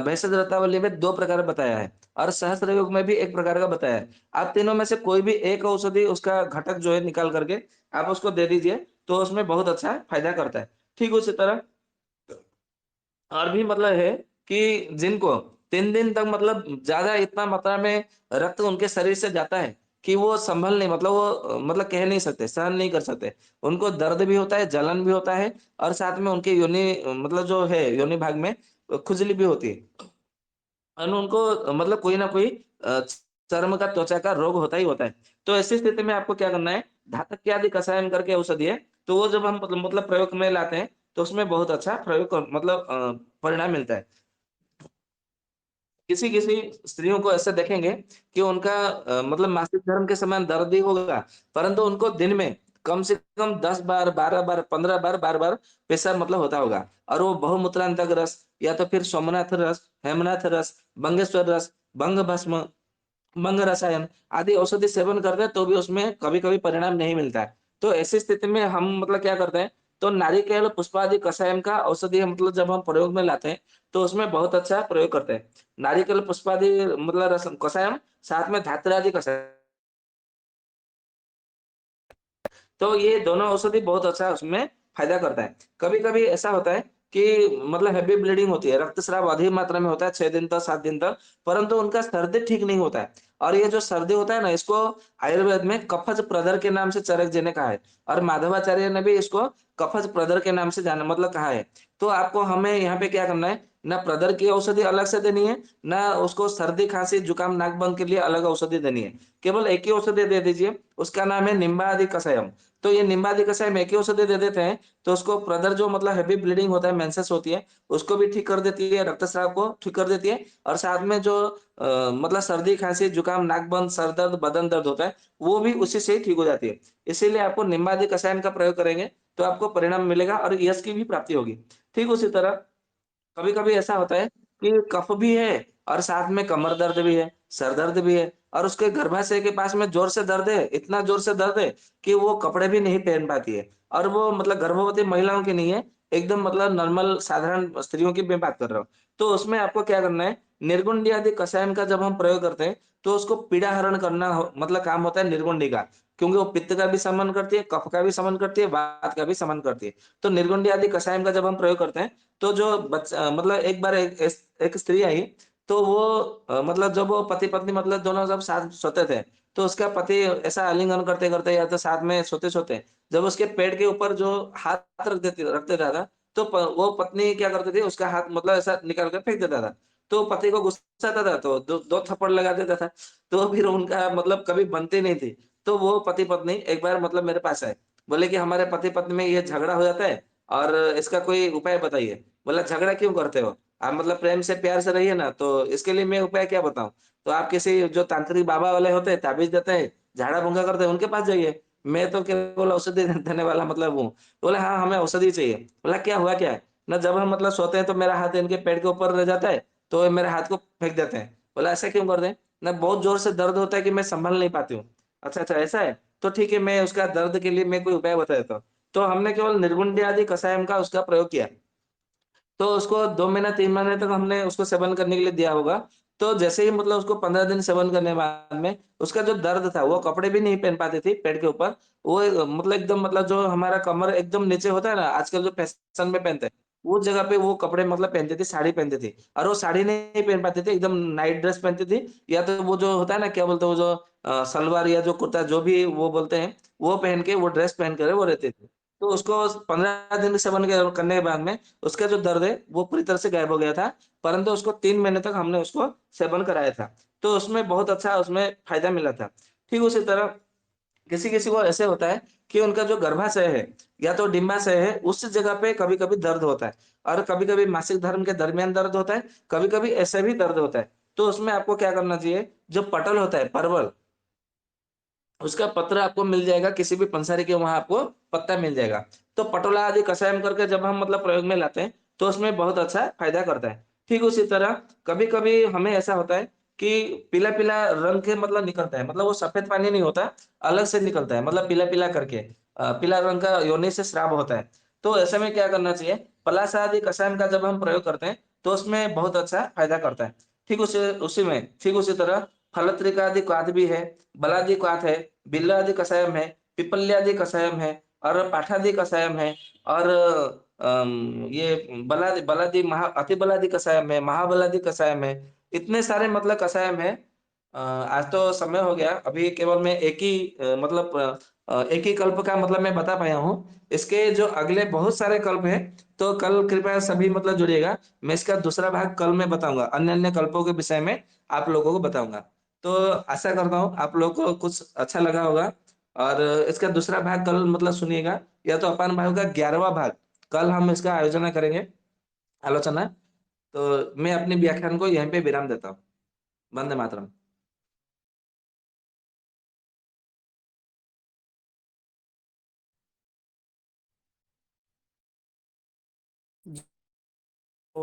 भेषज रत्नावली में 2 प्रकार बताया है और सहस्त्र योग में भी 1 प्रकार का बताया है। आप तीनों में से कोई भी एक औषधि उसका घटक जो है निकाल करके आप उसको दे दीजिए, तो उसमें बहुत अच्छा फ़ायदा करता है। ठीक उसी तरह और भी मतलब है कि जिनको 3 दिन तक मतलब ज़्यादा इतना मात्रा में रक्त उनके शरीर से जाता है कि वो संभल नहीं मतलब वो मतलब कह नहीं सकते, सहन नहीं कर सकते। उनको दर्द भी होता है, जलन भी होता है और साथ में उनके योनि मतलब जो है योनि भाग में खुजली भी होती है। और उनको मतलब कोई ना कोई अ, चर्म का त्वचा का रोग होता ही होता है। तो ऐसी स्थिति में आपको क्या करना है, धातक्य आदि कषायम करके औषधि है, तो वो जब हम मतलब प्रयोग में लाते हैं, तो उसमें बहुत अच्छा प्रयोग मतलब परिणाम मिलता है। किसी-किसी स्त्रियों को ऐसे देखेंगे कि उनका मतलब मासिक धर्म के समय दर्द ही होगा, परंतु उनको दिन में कम से कम 10 बार, 12 बार, 15 बार, बार-बार पेशाब मतलब होता होगा और वो बहुमूत्रांतक रस या तो फिर सोमनाथ रस, हेमनाथ रस, बंगेश्वर रस, भंग भस्म भंग रसायन आदि औषधि सेवन करते हैं तो भी उसमें कभी-कभी परिणाम नहीं मिलता है। तो ऐसी स्थिति में हम मतलब क्या करते हैं, तो नारिकेल पुष्पादि कषायम का औषधि मतलब जब हम प्रयोग में लाते हैं, तो उसमें बहुत अच्छा प्रयोग करते हैं। नारिकेल पुष्पादि मतलब रस कषायम साथ में धात्र्यादि कषायम तो ये दोनों औषधि बहुत अच्छा उसमें फ़ायदा करता है। कभी-कभी ऐसा होता है कि मतलब हेवी ब्लीडिंग होती है, रक्तस्राव अधिक मात्रा में होता है 6 दिन तक, 7 दिन तक, परंतु उनका सर्दी ठीक नहीं होता है। और ये जो सर्दी होता है ना, इसको आयुर्वेद में कफज प्रदर के नाम से चरक जी ने कहा है और माधवाचार्य ने भी इसको कफज प्रदर के नाम से जाना मतलब कहा है। तो आपको हमें यहाँ पे क्या करना है, ना प्रदर की औषधि अलग से देनी है, ना उसको सर्दी, खाँसी, जुकाम, नाक बंद के लिए अलग औषधि देनी है। केवल एक ही औषधि दे दीजिए, उसका नाम है निम्बादि कषायम। तो ये निम्बादि कषाय में एक ही औषधि दे देते हैं, तो उसको ब्रदर जो मतलब हेवी ब्लीडिंग होता है, मेंसेस होती है, उसको भी ठीक कर देती है, रक्तस्राव को ठीक कर देती है और साथ में जो मतलब सर्दी, खाँसी, जुकाम, नाक बंद, सर दर्द, बदन दर्द होता है, वो भी उसी से ही ठीक हो जाती है। इसीलिए आपको निम्बादि कषायम का प्रयोग करेंगे, तो आपको परिणाम मिलेगा और यश की भी प्राप्ति होगी। ठीक उसी तरह कभी-कभी ऐसा होता है कि कफ भी है और साथ में कमर दर्द भी है, सर दर्द भी है और उसके गर्भाशय के पास में ज़ोर से दर्द है, इतना ज़ोर से दर्द है कि वो कपड़े भी नहीं पहन पाती है और वो मतलब गर्भवती महिलाओं की नहीं है, एकदम मतलब नॉर्मल साधारण स्त्रियों की मैं बात कर रहा हूँ। तो उसमें आपको क्या करना है, निर्गुंडी आदि कषायम का जब हम प्रयोग करते हैं, तो उसको पीड़ा हरण करना हो मतलब काम होता है निर्गुंडी का, क्योंकि वो पित्त का भी शमन करती है, कफ का भी शमन करती है, वात का भी शमन करती है। तो निर्गुंडी आदि कषायम का जब हम प्रयोग करते हैं, तो जो मतलब एक बार एक स्त्री आई, तो वो मतलब जब वो पति-पत्नी मतलब दोनों जब साथ सोते थे, तो उसका पति ऐसा आलिंगन करते-करते या तो साथ में सोते-सोते, जब उसके पेट के ऊपर जो हाथ रख देता था, तो वो पत्नी क्या करती थी, उसका हाथ मतलब ऐसा निकाल कर फेंक देता था। तो पति को गुस्सा आता था, तो 2 थप्पड़ लगा देता था। तो फिर उनका मतलब कभी बनती नहीं थी। तो वो पति-पत्नी एक बार मतलब मेरे पास आए, बोले कि हमारे पति-पत्नी में ये झगड़ा हो जाता है और इसका कोई उपाय बताइए। बोला झगड़ा क्यों करते हो? आप मतलब प्रेम से प्यार से रहिए ना, तो इसके लिए मैं उपाय क्या बताऊँ? तो आप किसी जो तांत्रिक बाबा वाले होते हैं, ताबीज़ देते हैं, झाड़ा-फूँका करते हैं, उनके पास जाइए। मैं तो केवल औषधि देने वाला मतलब हूँ। बोले हाँ, हमें औषधि चाहिए। बोला क्या हुआ क्या है? ना जब हम मतलब सोते हैं तो मेरा हाथ इनके पेट के ऊपर रह जाता है, तो ये मेरे हाथ को फेंक देते हैं। बोला ऐसा क्यों करते हैं? ना बहुत ज़ोर से दर्द होता है कि मैं सँभल नहीं पाती हूँ। अच्छा, अच्छा ऐसा है? तो ठीक है मैं उसका दर्द के लिए मैं कोई उपाय बता देता हूँ। तो हमने केवल निर्गुंडी आदि कषायम का उसका प्रयोग किया। तो उसको 2 महीना 3 महीने तक हमने उसको सेवन करने के लिए दिया होगा। तो जैसे ही मतलब उसको 15 दिन सेवन करने के बाद में उसका जो दर्द था, वो कपड़े भी नहीं पहन पाती थी पेट के ऊपर। वो मतलब एकदम मतलब जो हमारा कमर एकदम नीचे होता है ना, आजकल जो फैशन में पहनते हैं, उस जगह पे वो कपड़े मतलब पहनती थी, साड़ी पहनती थी। और वो साड़ी नहीं पहन पाती थी, एकदम नाइट ड्रेस पहनती थी या तो वो जो होता है ना, क्या बोलते हैं वो जो सलवार या जो कुर्ता जो भी वो बोलते हैं, वो पहन के वो ड्रेस पहन कर वो रहती थी। तो उसको 15 दिन सेवन करने के बाद में उसका जो दर्द है, वो पूरी तरह से गायब हो गया था, परंतु उसको 3 महीने तक हमने उसको सेवन कराया था। तो उसमें बहुत अच्छा उसमें फ़ायदा मिला था। ठीक उसी तरह किसी-किसी को ऐसे होता है कि उनका जो गर्भाशय है या तो डिंबाशय है, उस जगह पे कभी-कभी दर्द होता है और कभी-कभी मासिक धर्म के दरमियान दर्द होता है, कभी-कभी ऐसे भी दर्द होता है। तो उसमें आपको क्या करना चाहिए, जो पटल होता है, परवल उसका पत्र आपको मिल जाएगा किसी भी पंसारी के वहाँ आपको पत्ता मिल जाएगा। तो पटोला आदि कषायम करके जब हम मतलब प्रयोग में लाते हैं, तो उसमें बहुत अच्छा फ़ायदा करता है। ठीक उसी तरह कभी-कभी हमें ऐसा होता है कि पीला-पीला रंग के मतलब निकलता है, मतलब वो सफ़ेद पानी नहीं होता, अलग से निकलता है, मतलब पीला-पीला करके पीला रंग का योनि से स्राव होता है। तो ऐसे में क्या करना चाहिए, पलाश आदि कषायम का जब हम प्रयोग करते हैं तो उसमें बहुत अच्छा फायदा करता है। ठीक उसी तरह फलत्रिका आदि क्वाथ भी है, बलादि क्वाथ है, बिल्ल आदि कषायम है, पिपल्यादि कषायम है और पाठादि कषायम है और ये बलादि बलादि महा अति बलादि कषायम है, महाबलादि कषायम है। इतने सारे मतलब कषायम है। आज तो समय हो गया, अभी केवल मैं एक ही एक ही कल्प का मतलब मैं बता पाया हूँ। इसके जो अगले बहुत सारे कल्प हैं, तो कल कृपया सभी मतलब जुड़िएगा। मैं इसका दूसरा भाग कल मैं बताऊंगा, अन्य-अन्य कल्पों के विषय में आप लोगों को बताऊंगा। तो आशा करता हूँ आप लोगों को कुछ अच्छा लगा होगा और इसका दूसरा भाग कल मतलब सुनिएगा, या तो अपान भाग का 11वां भाग, कल हम इसका आयोजन करेंगे, आलोचना। तो मैं अपने व्याख्यान को यहीं पे विराम देता हूँ। वंदे मातरम। जी, तो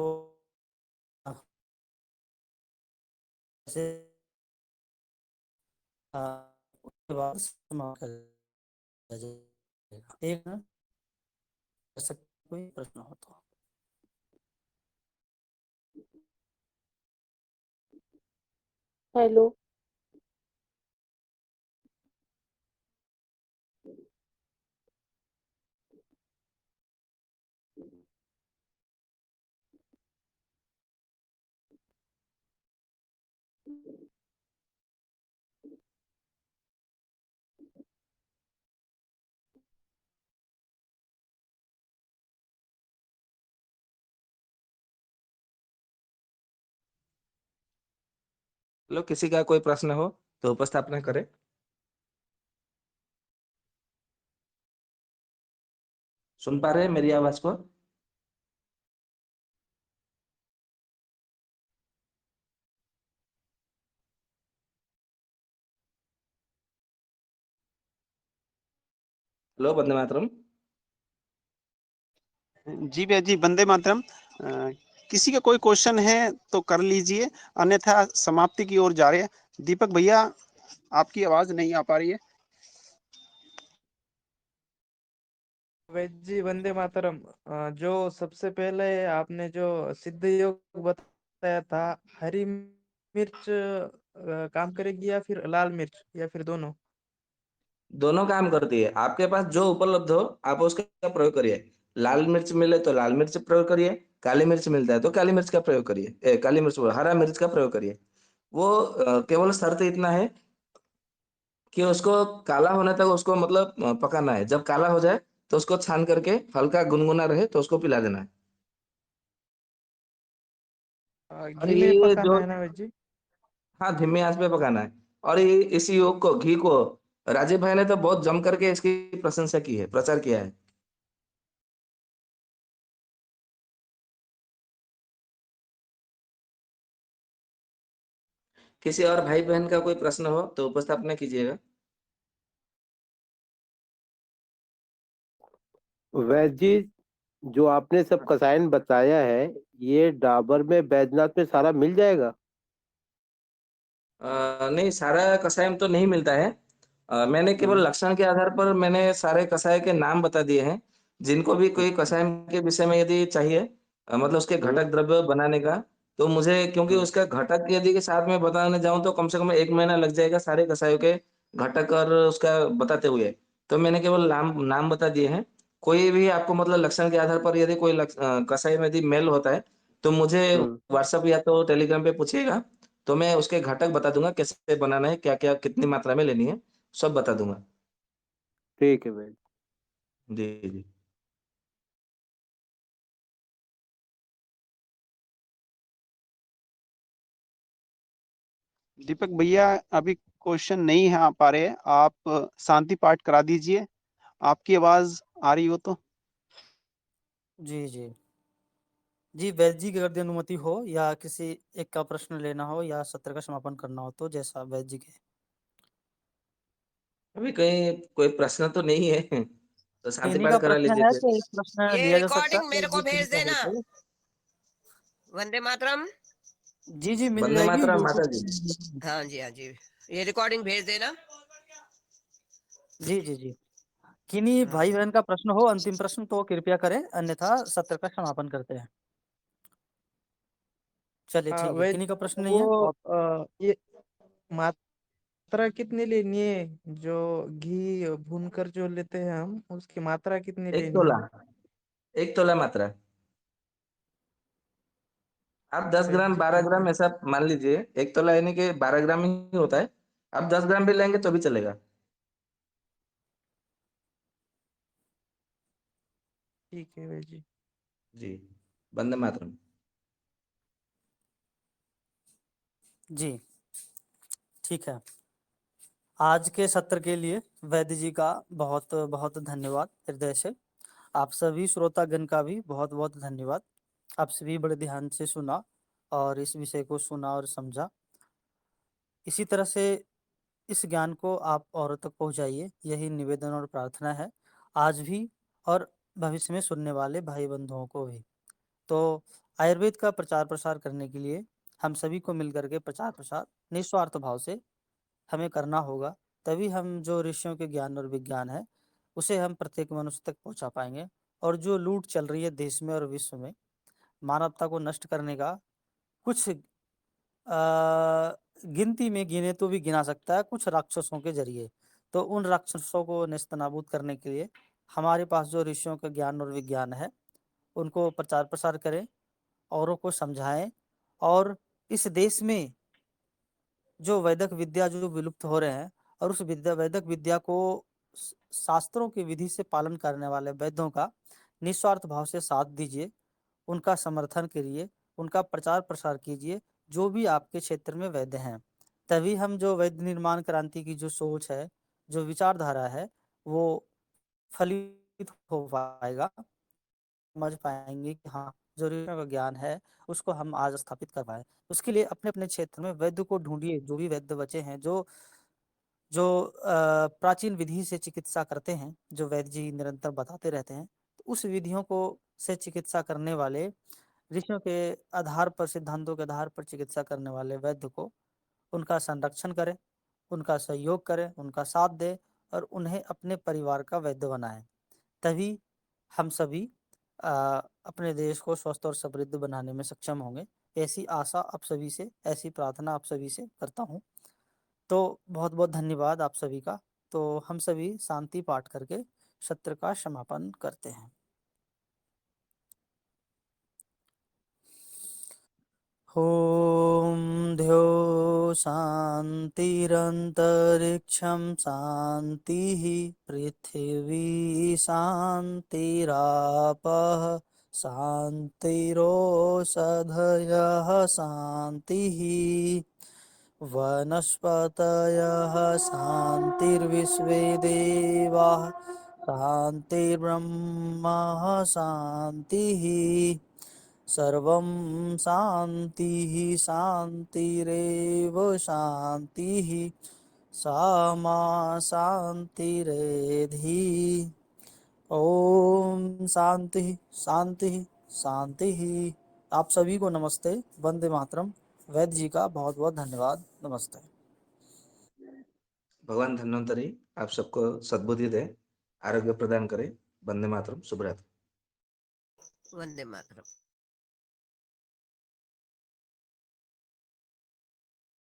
जैसे उसके बाद समाप्त कर जाएगा। एक ना ऐसा कोई प्रश्न हो तो। हेलो। लो, किसी का कोई प्रश्न हो तो उपस्थापना करें। सुन पा रहे हैं मेरी आवाज को? हेलो, वंदे मातरम। जी भैया जी, वंदे मातरम। किसी का कोई क्वेश्चन है तो कर लीजिए, अन्यथा समाप्ति की ओर जा रहे हैं। दीपक भैया, आपकी आवाज नहीं आ पा रही है। वैद जी वंदे मातरम। जो सबसे पहले आपने जो सिद्ध योग बताया था, हरी मिर्च काम करेगी या फिर लाल मिर्च या फिर दोनों? दोनों काम करती है, आपके पास जो उपलब्ध हो आप उसका प्रयोग करिए। लाल मिर्च मिले तो लाल मिर्च प्रयोग करिए, काली मिर्च मिलता है तो काली मिर्च का प्रयोग करिए, काली मिर्च बोला, हरा मिर्च का प्रयोग करिए। वो केवल शर्त इतना है कि उसको काला होने तक उसको मतलब पकाना है। जब काला हो जाए तो उसको छान करके हल्का गुनगुना रहे तो उसको पिला देना है। और घी में ये पकाना जो, है ना वैद जी? हाँ, धीमी आंच पे पकाना है। और ये इस योग को, घी को, राजीव भाई ने तो बहुत जम करके इसकी प्रशंसा की है, प्रचार किया है। किसी और भाई बहन का कोई प्रश्न हो तो उपस्थापना कीजिएगा। वैद्य जी, जो आपने सब कसायन बताया है, ये डाबर में बैजनाथ में सारा मिल जाएगा? नहीं, सारा कषायम तो नहीं मिलता है। मैंने केवल हम्म। लक्षण के आधार पर मैंने सारे कषाय के नाम बता दिए हैं। जिनको भी कोई अच्छा। कषायम के विषय में यदि चाहिए, मतलब उसके हम्म। घटक द्रव्य बनाने का, तो मुझे, क्योंकि हम्म। उसका घटक यदि के साथ में बताने जाऊं तो कम से कम 1 महीना लग जाएगा सारे कषायों के घटक और उसका बताते हुए। तो मैंने केवल नाम नाम बता दिए हैं। कोई भी आपको मतलब लक्षण के आधार पर यदि कोई कषाय में यदि मेल होता है तो मुझे हम्म। व्हाट्सएप या तो टेलीग्राम पे पूछिएगा। तो मैं उसके घटक बता दूंगा, कैसे बनाना है, क्या क्या कितनी मात्रा में लेनी है, सब बता दूंगा। ठीक है वैद्य। जी जी। दीपक भैया, अभी क्वेश्चन नहीं है आ पा रहे। आप शांति पाठ करा दीजिए, आपकी आवाज आ रही हो तो। जी जी जी, वैद्य जी की अगर अनुमति हो या किसी एक का प्रश्न लेना हो या सत्र का समापन करना हो तो जैसा वैद्य जी के। अभी कहीं कोई प्रश्न तो नहीं है, तो शांति इन्हीं का पाठ करा प्रश्न लीजिए है फिर। तो एक प्रश्न ये लिया जा सकता रिकॉर्डिंग है, मेरे वैद्य को जी भेज किन्हीं का हो देना। तो। वंदे मातरम। जी जी, मिल वंदे जाएगी मातरम यूट्यूब माता जी। पे मिल जाएगी। हाँ जी हाँ जी, ये रिकॉर्डिंग भेज देना। जी जी जी। किन्हीं हाँ। भाई बहन का प्रश्न हो, अंतिम प्रश्न, तो कृपया करें, अन्यथा सत्र का समापन करते हैं। चलिए ठीक है, वैद्य किन्हीं का प्रश्न नहीं है। वो बहुत ये मात्रा कितनी लेनी है, जो घी भूनकर जो लेते हैं हम, उसकी मात्रा कितनी 1 लेनी तोला, है? 1 तोला मात्रा। आप 10 ग्राम, जी 12 ठीक ग्राम है। ऐसा मान लीजिए। 1 तोला यानी कि 12 ग्राम ही होता है। आप 10 ग्राम भी लेंगे तो भी चलेगा। ठीक है वैद्य जी। जी, वंदे मातरम। जी ठीक है। आज के सत्र के लिए वैद्य जी का बहुत बहुत धन्यवाद हृदय से। आप सभी श्रोतागण का भी बहुत बहुत धन्यवाद। आप सभी बड़े ध्यान से सुना और इस विषय को सुना और समझा। इसी तरह से इस ज्ञान को आप औरों तक पहुंचाइए, यही निवेदन और प्रार्थना है, आज भी और भविष्य में सुनने वाले भाई बंधुओं को भी। तो आयुर्वेद का प्रचार प्रसार करने के लिए हम सभी को मिलकर के प्रचार प्रसार निस्वार्थ भाव से हमें करना होगा। तभी हम जो ऋषियों के ज्ञान और विज्ञान है उसे हम प्रत्येक मनुष्य तक पहुंचा पाएंगे। और जो लूट चल रही है देश में और विश्व में, मानवता को नष्ट करने का, कुछ गिनती में गिने तो भी गिना सकता है कुछ राक्षसों के जरिए। तो उन राक्षसों को नेस्तनाबूद करने के लिए हमारे पास जो ऋषियों का ज्ञान और विज्ञान है उनको प्रचार प्रसार करें, औरों को समझाएं। और इस देश में जो वैदिक विद्या जो विलुप्त हो रहे हैं, और उस वैदिक विद्या को शास्त्रों की विधि से पालन करने वाले वैद्यों का निस्वार्थ भाव से साथ दीजिए, उनका समर्थन करिए, उनका प्रचार प्रसार कीजिए, जो भी आपके क्षेत्र में वैद्य हैं। तभी हम जो वैद्य निर्माण क्रांति की जो सोच है, जो विचारधारा है, वो फलित हो पाएगा। समझ पाएंगे कि हाँ, जो ऋषियों का ज्ञान है उसको हम आज स्थापित कर पाए। उसके लिए अपने अपने क्षेत्र में वैद्य को ढूंढिए, जो भी वैद्य बचे हैं, जो जो प्राचीन विधि से चिकित्सा करते हैं, जो वैद्य जी निरंतर बताते रहते हैं, तो उस विधियों को से चिकित्सा करने वाले, ऋषियों के आधार पर, सिद्धांतों के आधार पर चिकित्सा करने वाले वैद्य को, उनका संरक्षण करें, उनका सहयोग करें, उनका साथ दें और उन्हें अपने परिवार का वैद्य बनाएं। तभी हम सभी अपने देश को स्वस्थ और समृद्ध बनाने में सक्षम होंगे। ऐसी आशा आप सभी से, ऐसी प्रार्थना आप सभी से करता हूँ। तो बहुत बहुत धन्यवाद आप सभी का। तो हम सभी शांति पाठ करके सत्र का समापन करते हैं। ॐ द्यो शान्तिरन्तरिक्षं शान्तिः पृथिवी शान्तिरापः शान्तिरोषधयः शान्तिः वनस्पतयः शान्तिर्विश्वे देवाः शान्तिर्ब्रह्म शान्तिः सर्वं शान्तिः शान्तिरेव शान्तिः सामा शान्तिरेधि। ओम शांति शांति शांति। आप सभी को नमस्ते, वंदे मातरम। वैद्य जी का बहुत बहुत धन्यवाद। नमस्ते। भगवान धन्वंतरी आप सबको सद्बुद्धि दे, आरोग्य प्रदान करे। वंदे मातरम। शुभ रात्रि। वंदे मातरम।